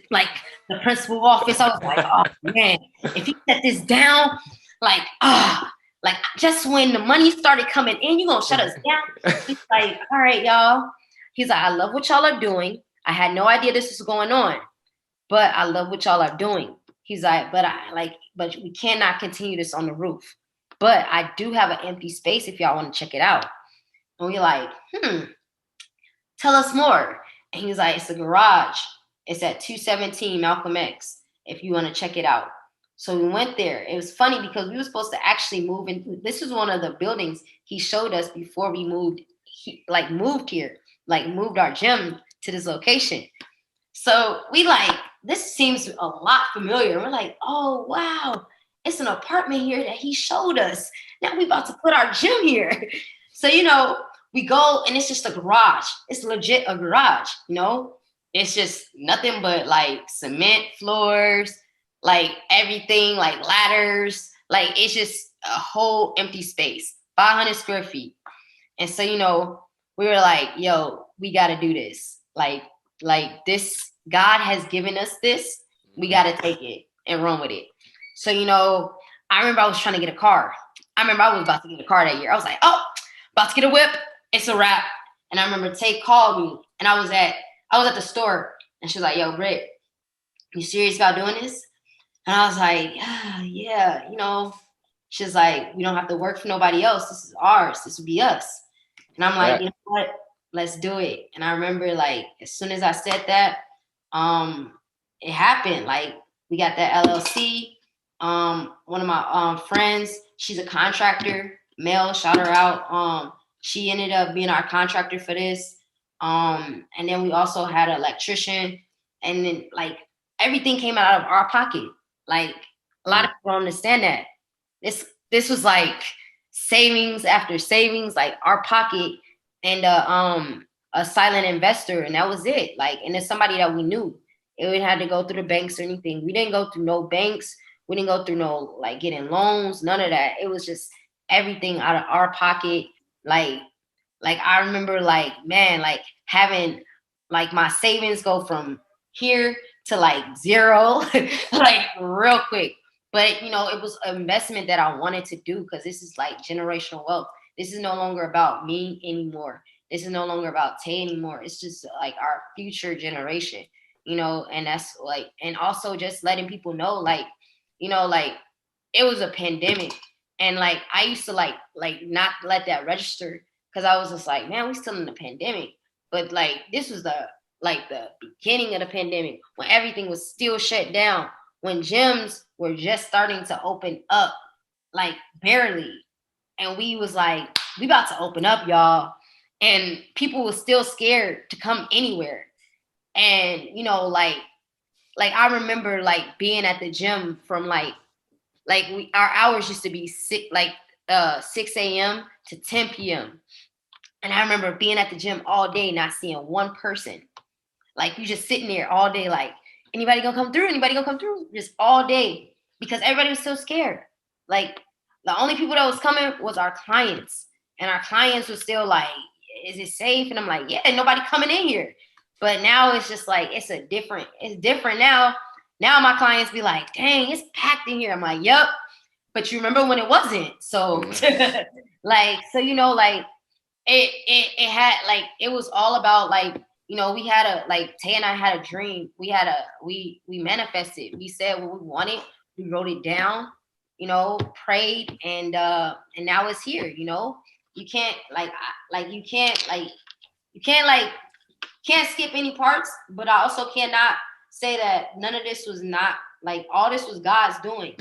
principal office. I was like, oh man, if you set this down, like just when the money started coming in, you gonna shut us down. He's like, all right, y'all. He's like, I love what y'all are doing. I had no idea this was going on, but I love what y'all are doing. He's like, but we cannot continue this on the roof. But I do have an empty space if y'all want to check it out. And we're like, tell us more. And he was like, it's a garage. It's at 217 Malcolm X if you want to check it out. So we went there. It was funny because we were supposed to actually move in. This was one of the buildings he showed us before we moved. Moved here, moved our gym to this location. So we this seems a lot familiar. We're like, oh, wow. It's an apartment here that he showed us. Now we about to put our gym here. So, we go and it's just a garage. It's legit a garage, It's just nothing but cement floors, everything, ladders. It's just a whole empty space, 500 square feet. And so, we were like, yo, we got to do this. This, God has given us this. We got to take it and run with it. So, I remember I was trying to get a car. I was about to get a car that year. I was like, oh, about to get a whip. It's a wrap. And I remember Tay called me and I was at the store and she was like, yo, Britt, you serious about doing this? And I was like, yeah, she's like, we don't have to work for nobody else. This is ours. This will be us. And I'm like, you know what? Let's do it. And I remember as soon as I said that, it happened. We got that LLC. One of my friends, she's a contractor, Mel, shout her out. She ended up being our contractor for this. And then we also had an electrician. And then everything came out of our pocket. A lot of people don't understand that. This was savings after savings, our pocket and a silent investor, and that was it. And it's somebody that we knew. It had to go through the banks or anything. We didn't go through no banks. We didn't go through no like getting loans, none of that. It was just everything out of our pocket. Like I remember like, man, like having like my savings go from here to like zero, like real quick. But you know, it was an investment that I wanted to do because this is like generational wealth. This is no longer about me anymore. This is no longer about Tay anymore. It's just like our future generation, you know, and that's like, and also just letting people know, like, you know, like it was a pandemic. And like I used to like not let that register because I was just like, man, we still in the pandemic. But like this was the beginning of the pandemic when everything was still shut down, when gyms were just starting to open up, like barely. And we was like, we about to open up, y'all. And people were still scared to come anywhere. And you know, like I remember like being at the gym from like our hours used to be 6 a.m. to 10 p.m. And I remember being at the gym all day, not seeing one person. Like you just sitting there all day, like anybody gonna come through? Anybody gonna come through? Just all day because everybody was so scared. Like the only people that was coming was our clients, and our clients were still like, "Is it safe?" And I'm like, "Yeah, nobody coming in here." But now it's just like it's different now. Now my clients be like, "Dang, it's packed in here." I'm like, "Yup." But you remember when it wasn't? So, like, so you know, like it had like it was all about like, you know, we had a like Tay and I had a dream. We manifested. We said what we wanted. We wrote it down, you know, prayed, and now it's here. You know, you can't can't skip any parts, but I also cannot say that none of this was not like all this was God's doing.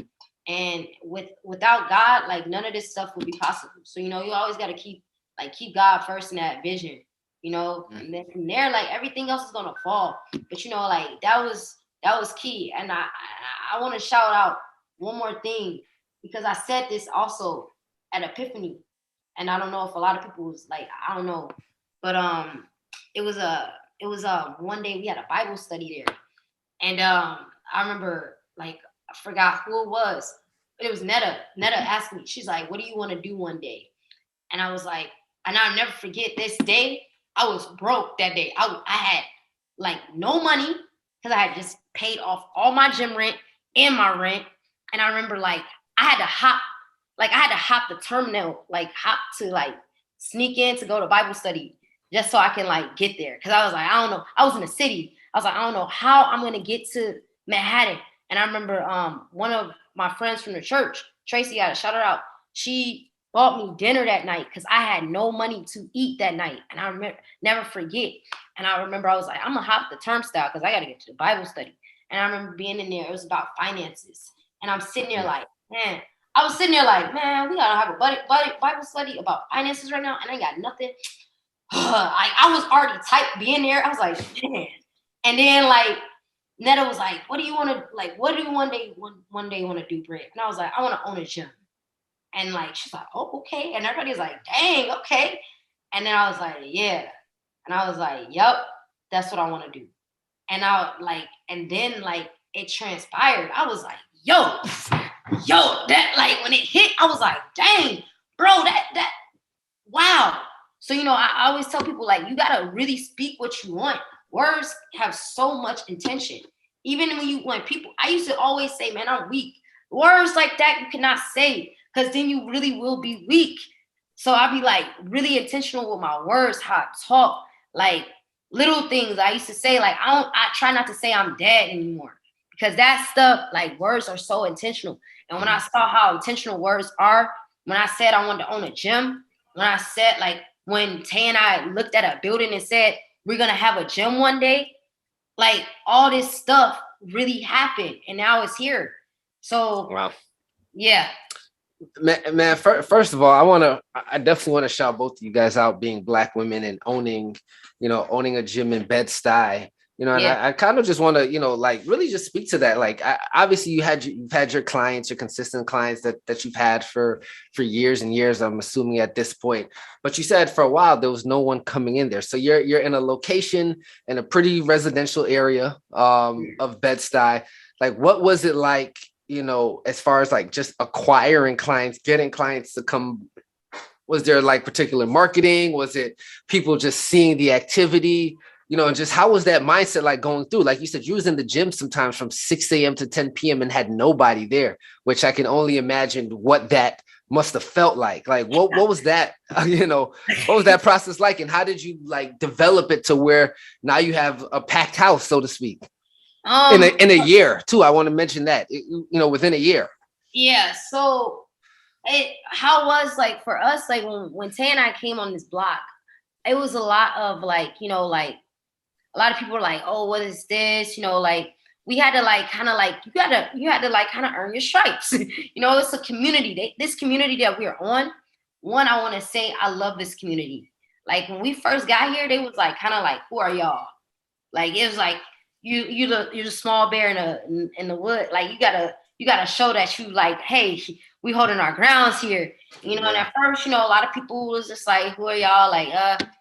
And without God, like none of this stuff would be possible. So, you know, you always got to keep God first in that vision, you know, and then from there, like everything else is gonna fall. But you know, like that was key. And I want to shout out one more thing because I said this also at Epiphany, and I don't know if a lot of people was like, I don't know, but it was one day we had a Bible study there, and I remember like I forgot who it was, but it was Netta. Netta asked me, she's like, "What do you want to do one day?" And I was like, and I'll never forget this day. I was broke that day. I had like no money because I had just paid off all my gym rent and my rent. And I remember like I had to hop the terminal, like hop to like sneak in to go to Bible study just so I can like get there. Cause I was like, I don't know. I was in the city. I was like, I don't know how I'm gonna get to Manhattan. And I remember one of my friends from the church, Tracy, I shout her out. She bought me dinner that night because I had no money to eat that night. And I remember, never forget. And I remember I was like, I'm gonna hop the turnstile because I gotta get to the Bible study. And I remember being in there, it was about finances. And I'm sitting there like, man, I was sitting there like, man, we gotta have a Bible study about finances right now, and I got nothing. I was already typed being there. I was like, man. And then like Netta was like, what do you want to one day want to do, Britt? And I was like, I want to own a gym. And like she's like, oh, okay. And everybody's like, dang, okay. And then I was like, yeah. And I was like, yup, that's what I want to do. And and then like it transpired. I was like, yo, that like when it hit, I was like, dang, bro, that wow. So, you know, I always tell people like you gotta really speak what you want. Words have so much intention. Even when people, I used to always say, man, I'm weak. Words like that you cannot say because then you really will be weak. So I'll be like really intentional with my words, how I talk, like little things I used to say, like I try not to say I'm dead anymore because that stuff, like words are so intentional. And when I saw how intentional words are, when I said I wanted to own a gym, when I said like when Tay and I looked at a building and said we're gonna have a gym one day, like all this stuff really happened and now it's here. So wow. Yeah. Man, first of all, I definitely want to shout both of you guys out being Black women and owning a gym in Bed-Stuy. And Yeah. I kind of just want to, like really just speak to that. Like, obviously you've had your clients, your consistent clients that you've had for years and years, I'm assuming at this point. But you said for a while there was no one coming in there. So you're in a location in a pretty residential area of Bed-Stuy. Like, what was it like, as far as like just acquiring clients, getting clients to come? Was there like particular marketing? Was it people just seeing the activity? And just how was that mindset like going through? Like you said, you was in the gym sometimes from 6 a.m. to 10 p.m. and had nobody there, which I can only imagine what that must have felt like. Like, what was that, what was that process like? And how did you like develop it to where now you have a packed house, so to speak, in a year too? I want to mention that, within a year. Yeah. So how it was like for us, like when Tay and I came on this block, it was a lot of like, like a lot of people were like, oh, what is this? Like we had to like kind of like you had to like kind of earn your stripes. It's a community. This community that we're on. One, I want to say I love this community. Like when we first got here, they was like kind of like, who are y'all? Like it was like you're the small bear in the wood. Like you gotta show that you like, hey, we holding our grounds here. And at first, a lot of people was just like, who are y'all? Like,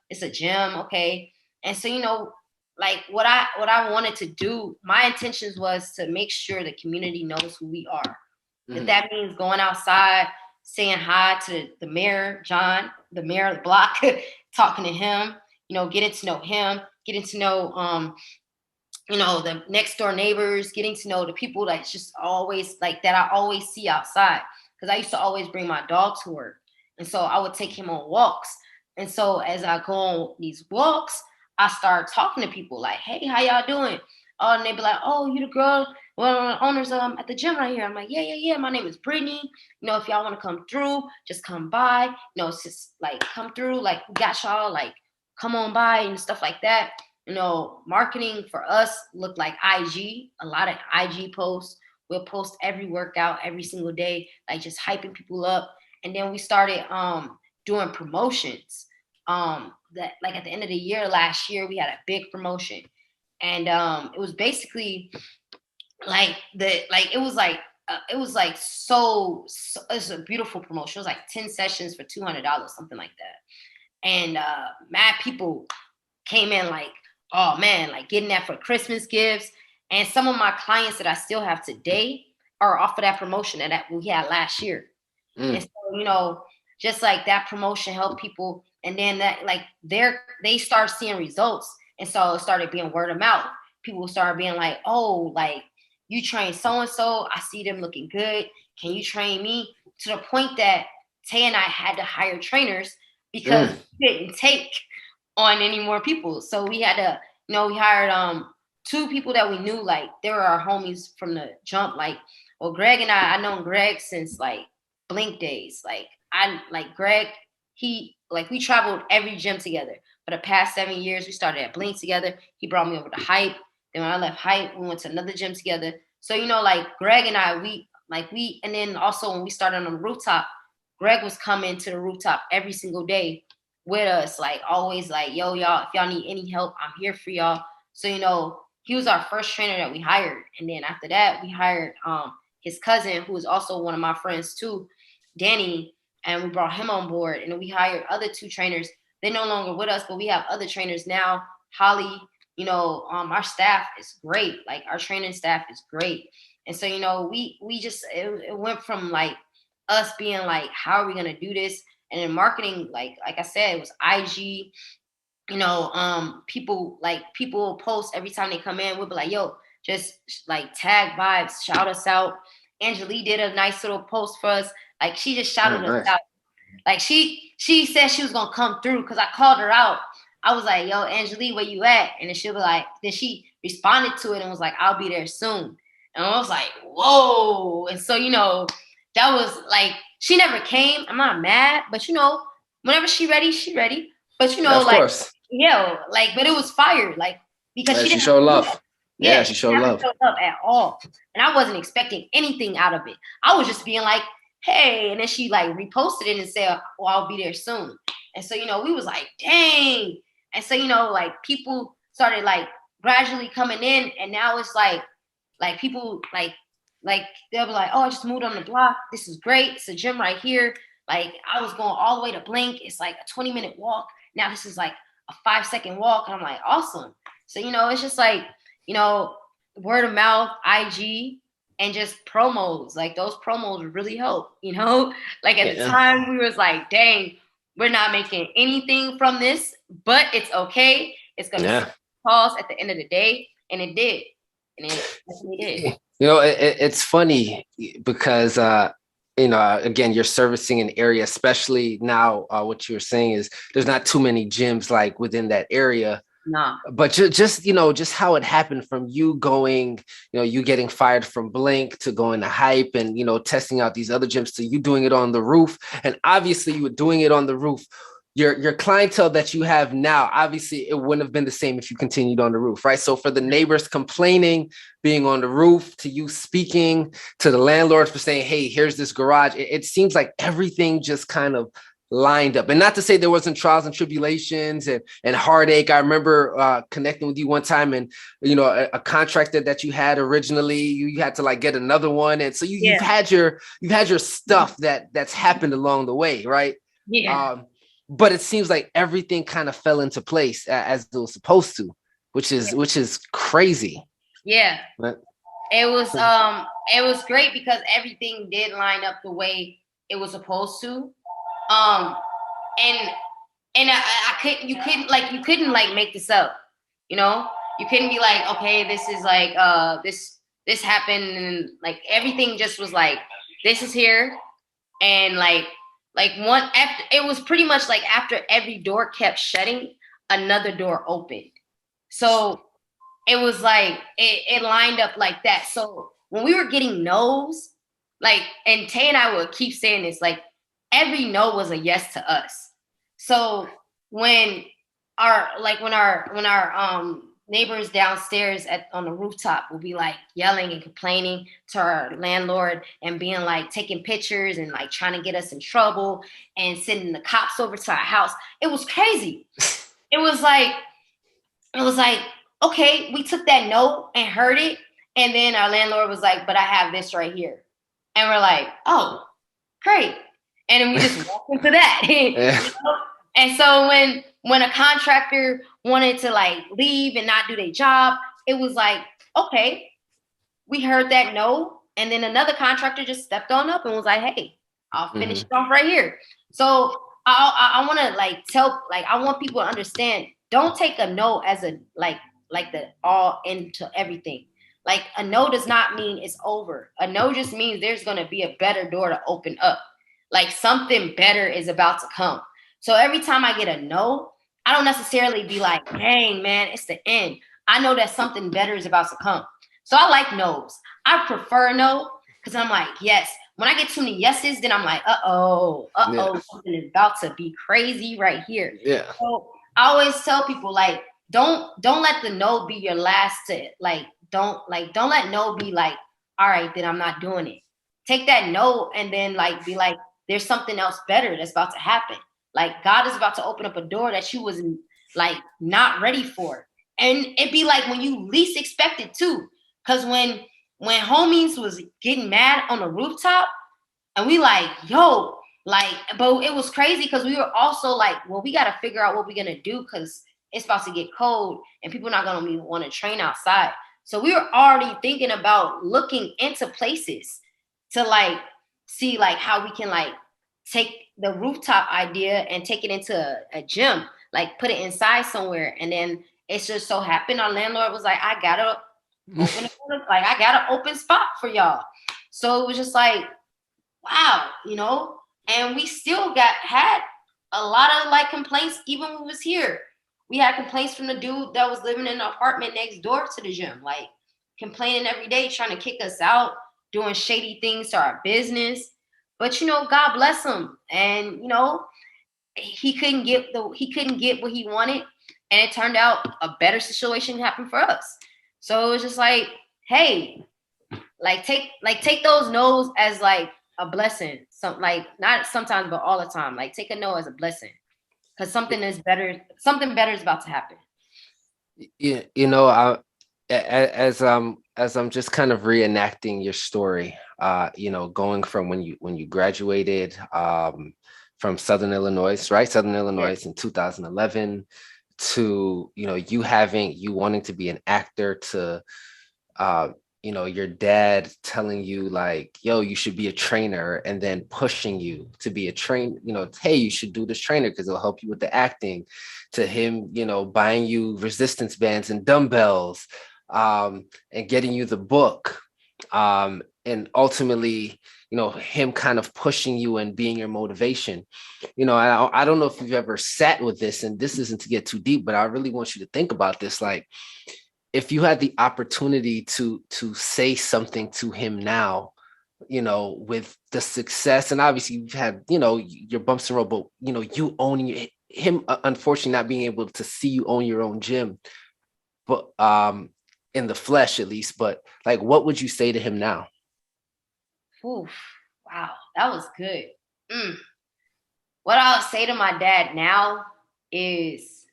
it's a gym, okay. And so, like what I wanted to do, my intentions was to make sure the community knows who we are. If that means going outside, saying hi to the mayor, John, the mayor of the block, talking to him, getting to know him, getting to know the next door neighbors, getting to know the people that's just always like that I always see outside. Because I used to always bring my dog to work. And so I would take him on walks. And so as I go on these walks, I start talking to people like, hey, how y'all doing? Oh, and they be like, oh, you the girl, well, owners at the gym right here. I'm like, yeah. My name is Brittney. If y'all want to come through, just come by. It's just like come through. Like we got y'all. Like come on by and stuff like that. Marketing for us looked like IG. A lot of IG posts. We'll post every workout every single day, like just hyping people up. And then we started doing promotions. That like at the end of the year last year, we had a big promotion, and it was basically like it was like so it's a beautiful promotion. It was like 10 sessions for $200, something like that. And mad people came in like, oh man, like getting that for Christmas gifts. And some of my clients that I still have today are off of that promotion that we had last year. And so, just like that promotion helped people. And then that like they start seeing results. And so it started being word of mouth. People started being like, oh, like you train so-and-so. I see them looking good. Can you train me? To the point that Tay and I had to hire trainers because we didn't take on any more people. So we had to, we hired 2 people that we knew, like they were our homies from the jump. Like, well, Greg and I known Greg since like Blink days. Like Greg, we traveled every gym together. For the past 7 years, we started at Blink together. He brought me over to Hype. Then when I left Hype, we went to another gym together. So, like Greg and I, and then also when we started on the rooftop, Greg was coming to the rooftop every single day with us, like always like, yo, y'all, if y'all need any help, I'm here for y'all. So, he was our first trainer that we hired. And then after that, we hired his cousin, who is also one of my friends too, Danny, and we brought him on board. And then we hired other 2 trainers. They're no longer with us, but we have other trainers now. Holly, our staff is great. Like our training staff is great. And so, we just, it went from like us being like, how are we going to do this? And in marketing, like I said, it was IG, people post every time they come in. We'll be like, yo, just like tag vibes, shout us out. Angelique did a nice little post for us. Like she just shouted us out. Like she said she was gonna come through because I called her out. I was like, yo, Angelique, where you at? And then she'll be like, then she responded to it and was like, I'll be there soon. And I was like, whoa. And so, that was like, she never came. I'm not mad, but whenever she ready, she ready. But of course. But it was fire, like because she showed love. Yeah, she showed love at all, and I wasn't expecting anything out of it. I was just being like, hey, and then she like reposted it and said, well, I'll be there soon. And so we was like, dang. And so like people started like gradually coming in, and now it's like people like they'll be like, oh, I just moved on the block. This is great. It's a gym right here. Like I was going all the way to Blink. It's like a 20-minute walk. Now this is like a 5-second walk. And I'm like, awesome. So, it's just like, word of mouth, IG, and just promos. Like those promos really help, Like at the time we was like, dang, we're not making anything from this, but it's okay. It's going to pause at the end of the day. And it did. And it definitely did. It's funny because, again, you're servicing an area, especially now, what you were saying is there's not too many gyms like within that area. No. But just how it happened from you going, you getting fired from Blink to going to Hype and, testing out these other gyms to you doing it on the roof. And obviously you were doing it on the roof. Your clientele that you have now, obviously it wouldn't have been the same if you continued on the roof, right? So for the neighbors complaining, being on the roof, to you speaking to the landlord for saying, hey, here's this garage, it seems like everything just kind of lined up. And not to say there wasn't trials and tribulations and heartache. I remember connecting with you one time, and a contractor that you had originally, you had to like get another one, and so you've had your stuff that's happened along the way, right? But it seems like everything kind of fell into place as it was supposed to, which is crazy. Yeah. But it was great because everything did line up the way it was supposed to. And you couldn't like make this up, you couldn't be like, okay, this is like, this happened, and like everything just was like, this is here. And like one after, it was pretty much like after every door kept shutting, another door opened. So it was like, it lined up like that. So when we were getting no's, like, and Tay and I would keep saying this, like, every no was a yes to us. So when our neighbors downstairs on the rooftop will be like yelling and complaining to our landlord and being like taking pictures and like trying to get us in trouble and sending the cops over to our house, it was crazy. It was like, okay, we took that note and heard it, and then our landlord was like, but I have this right here. And we're like, oh, great. And then we just walked into that. And so when a contractor wanted to like leave and not do their job, it was like, okay, we heard that no. And then another contractor just stepped on up and was like, hey, I'll finish it off right here. So I want to like I want people to understand, don't take a no as a like the all into everything. Like a no does not mean it's over. A no just means there's going to be a better door to open up. Like something better is about to come. So every time I get a no, I don't necessarily be like, dang, man, it's the end. I know that something better is about to come. So I like no's. I prefer no because I'm like, yes. When I get too many yeses, then I'm like, something is about to be crazy right here. Yeah. So I always tell people, like, don't let the no be your last to like, don't let no be like, all right, then I'm not doing it. Take that no and then like be like, there's something else better that's about to happen. Like God is about to open up a door that you was like not ready for. And it'd be like when you least expect it too. Cause when homies was getting mad on the rooftop and we like, yo, like, but it was crazy because we were also like, well, we got to figure out what we're going to do because it's about to get cold and people not going to want to train outside. So we were already thinking about looking into places to like see like how we can like take the rooftop idea and take it into a gym, like put it inside somewhere. And then it's just so happened our landlord was like, I got an open spot for y'all. So it was just like, wow, and we still had a lot of like complaints even when we was here. We had complaints from the dude that was living in an apartment next door to the gym, like complaining every day, trying to kick us out, doing shady things to our business. But God bless him, and he couldn't get what he wanted, and it turned out a better situation happened for us. So it was just like, hey, like take those no's as like a blessing. Some like not sometimes, but all the time. Like take a no as a blessing, because something better is about to happen. You know, as I'm just kind of reenacting your story, you know, going from when you graduated from Southern Illinois, right? Southern Yeah. Illinois in 2011 to, you know, you wanting to be an actor to uh you know, your dad telling you like, yo, you should be a trainer, and then pushing you to be a train, you know, hey, you should do this trainer because it'll help you with the acting, to him, you know, buying you resistance bands and dumbbells, and getting you the book, and ultimately, you know, him kind of pushing you and being your motivation. You know, I don't know if you've ever sat with this, and this isn't to get too deep, but I really want you to think about this. Like, if you had the opportunity to say something to him now, you know, with the success, and obviously you've had, you know, your bumps and road, but you know, you owning him, unfortunately not being able to see you own your own gym, but in the flesh at least, but like, what would you say to him now? Oof. Wow, that was good. Mm. What I'll say to my dad now is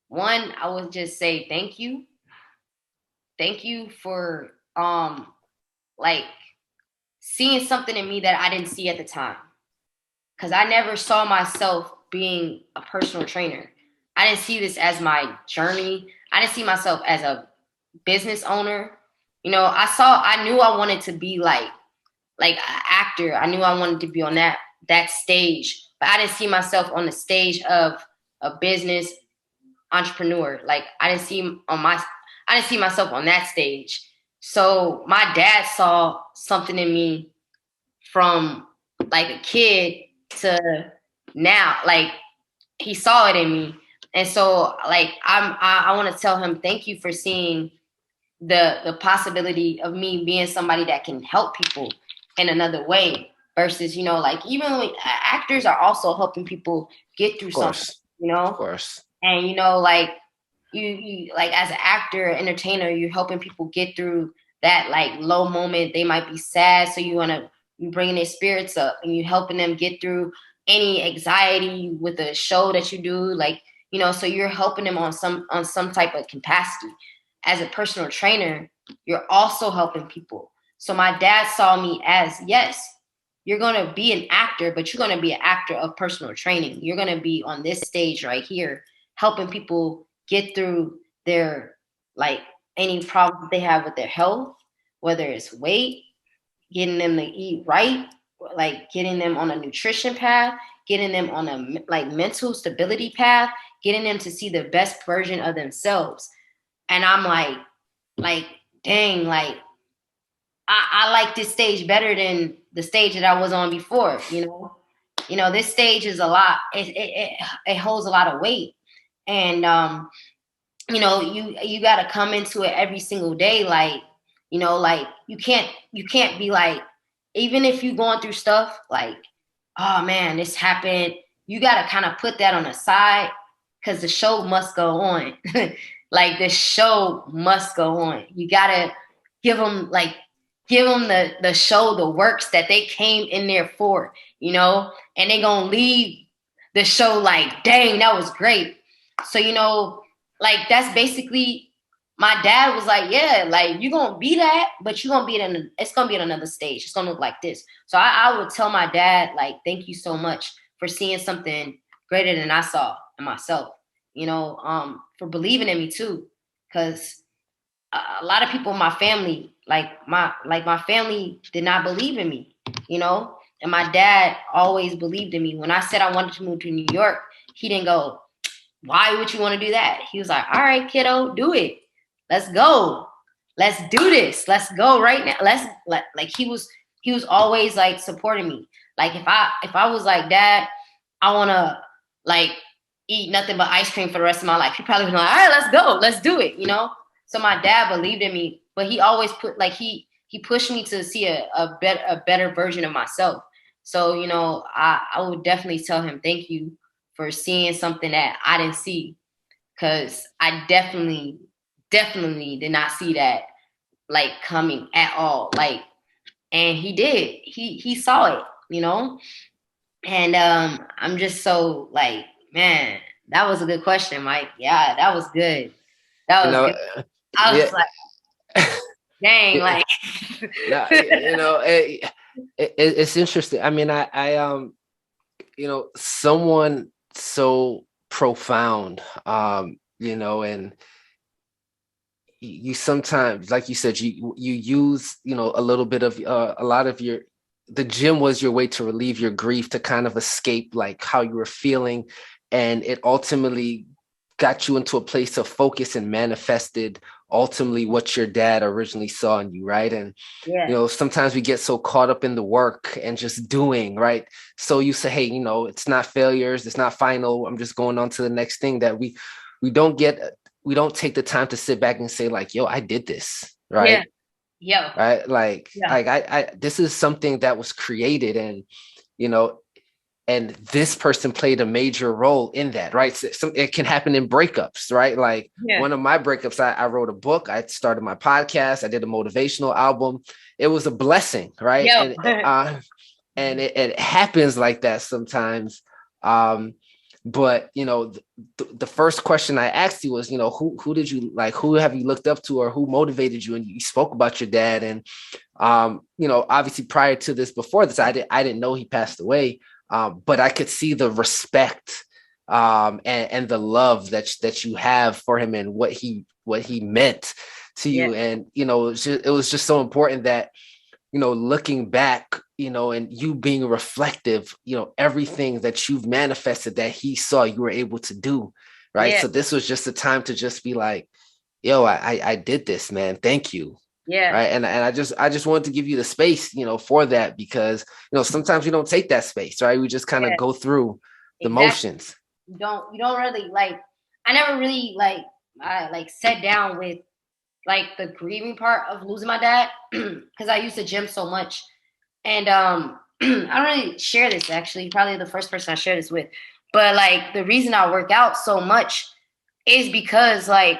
one, I would just say thank you. Thank you for like seeing something in me that I didn't see at the time. Cause I never saw myself being a personal trainer. I didn't see this as my journey. I didn't see myself as a business owner. You know, I knew I wanted to be like an actor. I knew I wanted to be on that stage, but I didn't see myself on the stage of a business entrepreneur. Like I didn't see myself on that stage. So my dad saw something in me from like a kid to now. Like he saw it in me. And so like I want to tell him thank you for seeing the possibility of me being somebody that can help people in another way versus, you know, like even when actors are also helping people get through Of something, course, you of know. course. And you know, like you like as an actor, entertainer, you're helping people get through that like low moment. They might be sad, so you bringing their spirits up and you helping them get through any anxiety with the show that you do, like, you know, so you're helping them on some type of capacity. As a personal trainer, you're also helping people. So my dad saw me as, yes, you're going to be an actor, but you're going to be an actor of personal training. You're going to be on this stage right here helping people get through their like any problems they have with their health, whether it's weight, getting them to eat right, like getting them on a nutrition path, getting them on a like mental stability path, getting them to see the best version of themselves. And I'm like, dang, like I like this stage better than the stage that I was on before, you know. You know, this stage is a lot, it holds a lot of weight. And you know, you gotta come into it every single day, like, you know, like you can't be like, even if you're going through stuff like, oh man, this happened, you gotta kind of put that on the side because the show must go on. Like the show must go on. You gotta give them like give them the show, the works that they came in there for, you know, and they gonna leave the show like, dang, that was great. So, you know, like that's basically my dad was like, yeah, like you're gonna be that, but you're gonna be it's gonna be at another stage. It's gonna look like this. So I would tell my dad, like, thank you so much for seeing something greater than I saw in myself, you know, for believing in me too. Cause a lot of people in my family, like my family did not believe in me, you know, and my dad always believed in me. When I said I wanted to move to New York, he didn't go, why would you want to do that? He was like, all right, kiddo, do it. Let's go. Let's do this. Let's go right now. Like he was always like supporting me. Like if I was like, dad, I wanna like eat nothing but ice cream for the rest of my life, he probably was like, all right, let's go, let's do it, you know? So my dad believed in me, but he always put like he pushed me to see a better version of myself. So, you know, I would definitely tell him thank you for seeing something that I didn't see. Cause I definitely did not see that like coming at all. Like, and he did. He saw it, you know? And I'm just so like, man, that was a good question, Mike. Yeah, that was good. That You was know, good. I yeah. was like, dang, Yeah. like Nah, it's interesting. I mean, someone so profound, and you sometimes, like you said, you use, a little bit of a lot of the gym was your way to relieve your grief, to kind of escape like how you were feeling, and it ultimately got you into a place of focus and manifested ultimately what your dad originally saw in you, right? And yeah, sometimes we get so caught up in the work and just doing, right? So you say, hey, it's not failures, it's not final, I'm just going on to the next thing, that we don't get we don't take the time to sit back and say like, yo, I did this, yeah, right? yo, Right. Like, yeah, I this is something that was created, and, you know, and this person played a major role in that, right? So it can happen in breakups, right? Like yeah, one of my breakups, I wrote a book, I started my podcast, I did a motivational album. It was a blessing, right? yo. And it happens like that sometimes. But the first question I asked you was, who did you like, who have you looked up to, or who motivated you? And you spoke about your dad. And obviously prior to this, before this, I didn't know he passed away. But I could see the respect and the love that you have for him, and what he meant to Yeah, you. And it was just so important that, looking back, and you being reflective, everything that you've manifested that he saw you were able to do, right? yeah, So this was just a time to just be like, yo, I did this, man. Thank you. yeah, Right. And I just wanted to give you the space, for that, because, sometimes we don't take that space, right? We just kind of yeah, go through the exactly. motions. You don't really like, I never really like, I like sat down with like the grieving part of losing my dad because I used to gym so much. And I don't really share this, actually. Probably the first person I share this with. But like the reason I work out so much is because like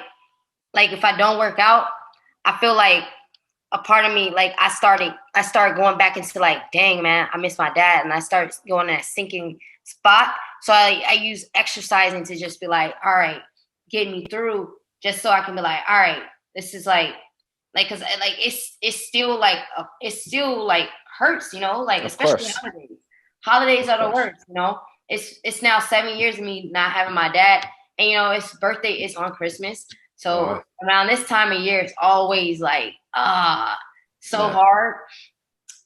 if I don't work out, I feel like a part of me, like I started going back into like, dang man, I miss my dad, and I start going in that sinking spot. So I use exercising to just be like, all right, get me through, just so I can be like, all right, this is like, cause like it's still like hurts, like Of especially course. holidays. Holidays Of are the course. worst. It's now 7 years of me not having my dad, and his birthday is on Christmas. So Uh, around this time of year, it's always like so yeah, hard.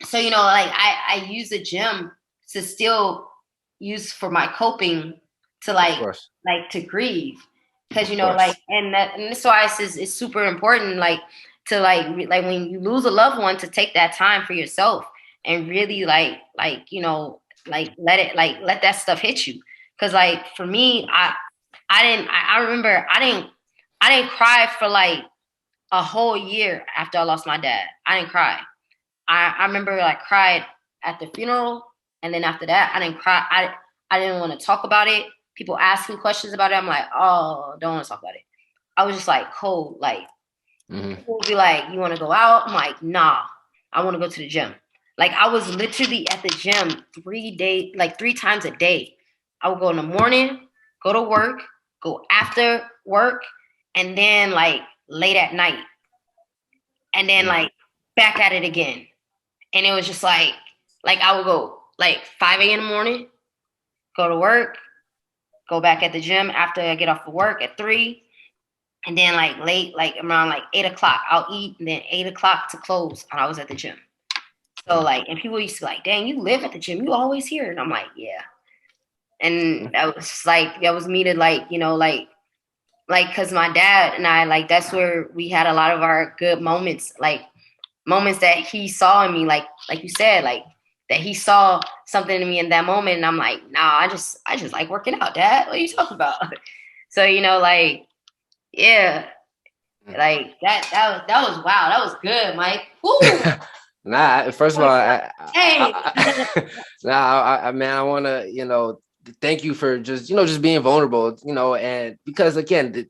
So like I use the gym to still use for my coping, to of course. like to grieve, because Of like, course. and this is why it's super important, like to like when you lose a loved one, to take that time for yourself and really like let that stuff hit you. Because like for me, I remember I didn't cry for like a whole year after I lost my dad. I didn't cry. I remember like cried at the funeral, and then after that I didn't cry. I didn't want to talk about it. People ask me questions about it. I'm like, oh, don't want to talk about it. I was just like cold. Like Hmm. people would be like, you want to go out? I'm like, nah, I want to go to the gym. Like I was literally at the gym 3 days, like 3 times a day. I would go in the morning, go to work, go after work, and then like late at night, and then like back at it again. And it was just like I would go like 5 a.m. in the morning, go to work, go back at the gym after I get off of work at 3, and then like late, like around like 8 o'clock, I'll eat, and then 8 o'clock to close, and I was at the gym. So like, and people used to be like, dang, you live at the gym, you always here. And I'm like, yeah. And that was just like, that was me to like, cause my dad and I, like, that's where we had a lot of our good moments, like moments that he saw in me, like you said, like that he saw something in me in that moment. And I'm like, nah, I just like working out, dad. What are you talking about? So, like, yeah, like that was wow. That was good, Mike. Woo! Nah, first of all, Hey. man, I want to, thank you for just being vulnerable, and because again,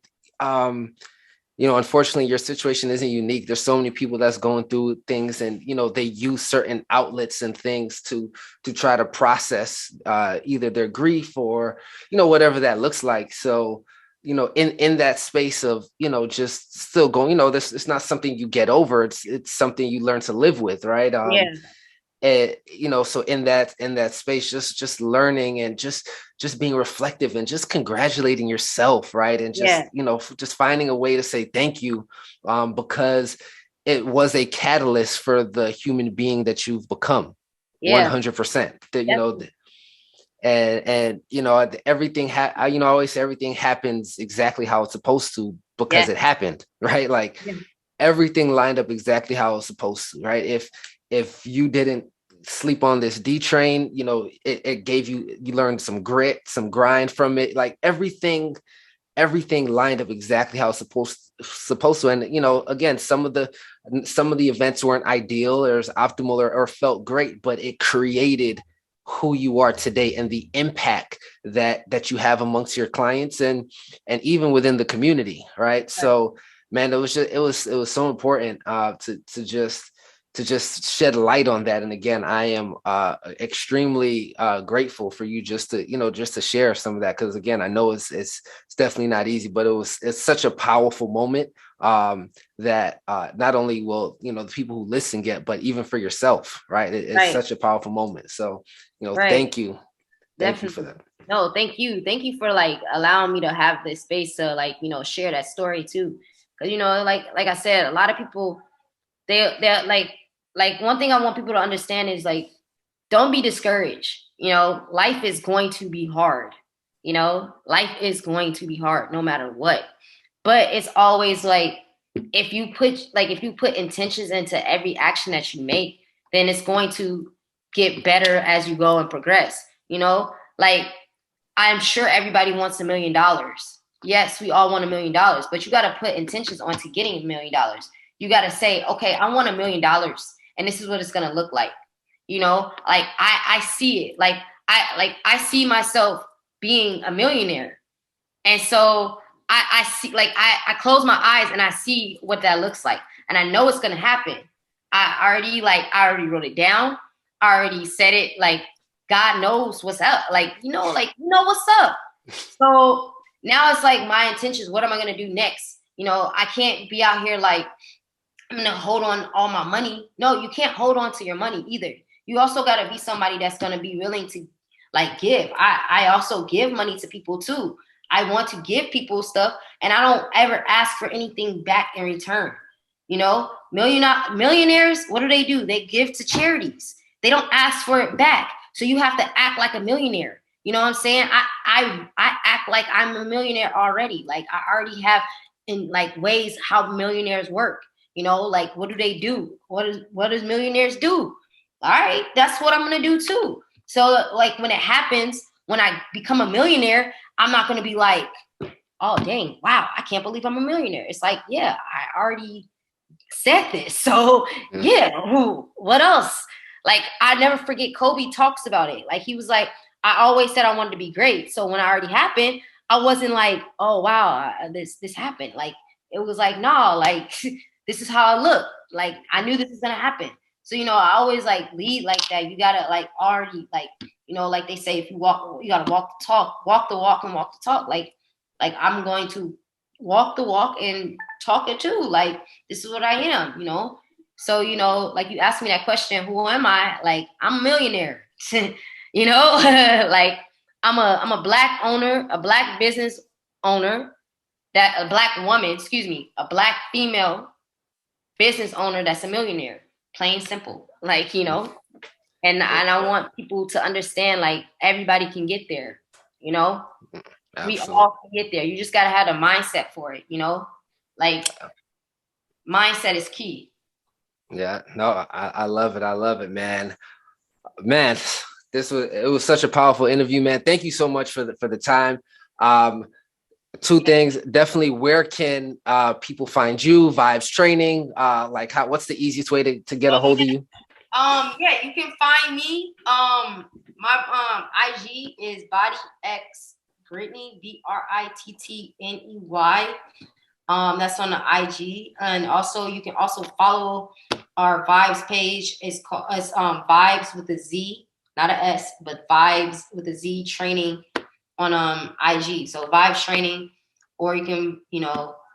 unfortunately, your situation isn't unique. There's so many people that's going through things, and they use certain outlets and things to try to process either their grief or whatever that looks like. So, in that space of, just still going, this, it's not something you get over. It's something you learn to live with, right? Yeah. And, so in that space, just learning and just being reflective and just congratulating yourself, right? And just, Yeah. just finding a way to say thank you, because it was a catalyst for the human being that you've become. Yeah. 100%. That, Definitely. and everything I always say everything happens exactly how it's supposed to because Yeah. it happened, right? Like Yeah. everything lined up exactly how it's supposed to, right? If you didn't sleep on this D train, it gave you learned some grit, some grind from it. Like everything lined up exactly how it's supposed to. And again, some of the events weren't ideal or as optimal or felt great, but it created who you are today and the impact that you have amongst your clients and even within the community, right? Right. So man, it was so important to just shed light on that. And again, I am extremely grateful for you just to share some of that, because again, I know it's definitely not easy, but it's such a powerful moment, that not only will the people who listen get, but even for yourself, right? It's Right. such a powerful moment. So Right. thank you for Definitely. that. No, thank you. Thank you for like allowing me to have this space to like, share that story too. Cause like I said, a lot of people they're like one thing I want people to understand is like don't be discouraged. Life is going to be hard. Life is going to be hard no matter what. But it's always like if you put intentions into every action that you make, then it's going to get better as you go and progress. Like I'm sure everybody wants $1 million. Yes, we all want $1 million, but you got to put intentions onto getting $1 million. You got to say, okay, I want $1 million, and this is what it's gonna look like. Like I see it. Like I see myself being a millionaire, and so I see I close my eyes and I see what that looks like, and I know it's gonna happen. I already wrote it down. I already said it. Like God knows what's up. What's up. So now it's like my intentions. What am I gonna do next? I can't be out here like I'm gonna hold on all my money. No, you can't hold on to your money either. You also gotta be somebody that's gonna be willing to like give. I also give money to people too. I want to give people stuff and I don't ever ask for anything back in return. Millionaires, what do? They give to charities. They don't ask for it back. So you have to act like a millionaire. You know what I'm saying? I act like I'm a millionaire already. Like I already have in like ways how millionaires work. Like what do? What does millionaires do? All right, that's what I'm gonna do too. So like when it happens, when I become a millionaire, I'm not gonna be like, oh dang, wow, I can't believe I'm a millionaire. It's like, yeah, I already said this. So yeah, what else? Like I never forget Kobe talks about it. Like he was like, I always said I wanted to be great. So when I already happened, I wasn't like, oh wow, this happened. Like it was like, no, like this is how I look. Like I knew this was gonna happen. So I always like lead like that. You gotta like already like like they say, if you walk, you gotta walk the talk, walk the walk, and walk the talk. Like I'm going to walk the walk and talk it too. Like this is what I am. So like you asked me that question, who am I? Like I'm a millionaire. Like I'm a black owner, a black business owner, that a black woman, excuse me, a black female business owner that's a millionaire. Plain simple. And I want people to understand like everybody can get there, you know? We Absolutely. all can get there. You just gotta have a mindset for it. Like mindset is key. Yeah, no, I love it. I love it, man. Man, it was such a powerful interview, man. Thank you so much for the time. Um, Two things, definitely, where can people find you? Vibes Training, like what's the easiest way to get a hold of you? Yeah, you can find me. My IG is Body X Brittney, Brittney. That's on the IG, and also you can also follow our Vibes page. It's Vibes with a Z, not a S, but Vibes with a Z training on IG. So Vibes Training. or you can,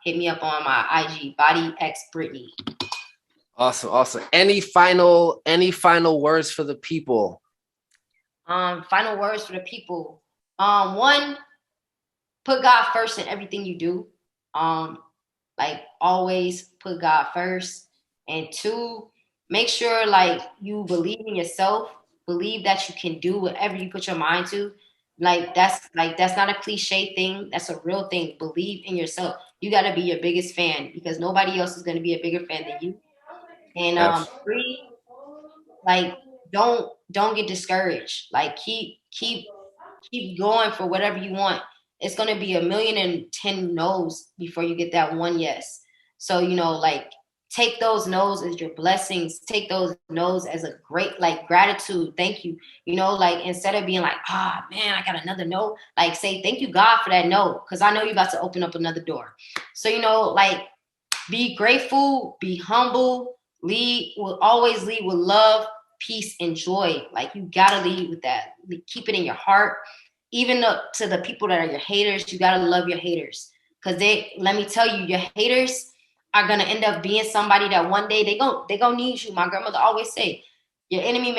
hit me up on my IG, Body X Brittney. Awesome. Any final words for the people? Final words for the people. One, put God first in everything you do. Like always put God first. And two, make sure like you believe in yourself, believe that you can do whatever you put your mind to. That's not a cliche thing. That's a real thing. Believe in yourself. You got to be your biggest fan because nobody else is going to be a bigger fan than you. And three, like don't get discouraged. Like keep going for whatever you want. It's going to be 1,000,010 no's before you get that one yes. So, like take those no's as your blessings. Take those no's as a great, like, gratitude. Thank you. Like instead of being like, man, I got another no, like say, thank you, God, for that no. Cause I know you're about to open up another door. So, like be grateful, be humble, always lead with love, peace, and joy. Like you got to lead with that. Keep it in your heart. Even to the people that are your haters, you got to love your haters. Because let me tell you, your haters are going to end up being somebody that one day they gonna need you. My grandmother always say, your enemy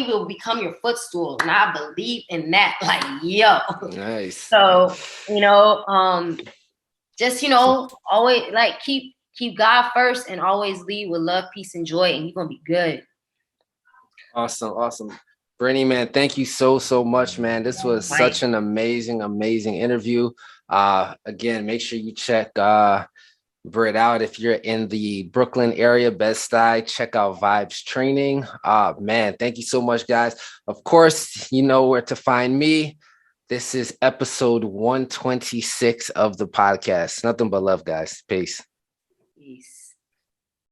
will become your footstool. And I believe in that. Like, yo. Nice. So, just, always like keep God first and always lead with love, peace, and joy. And you're going to be good. Awesome. Brittney, man, thank you so much, man. This was such an amazing interview. Again, make sure you check Britt out if you're in the Brooklyn area, Bed-Stuy. Check out Vibes Training. Man, thank you so much, guys. Of course, you know where to find me. This is episode 126 of the podcast. Nothing but love, guys. Peace.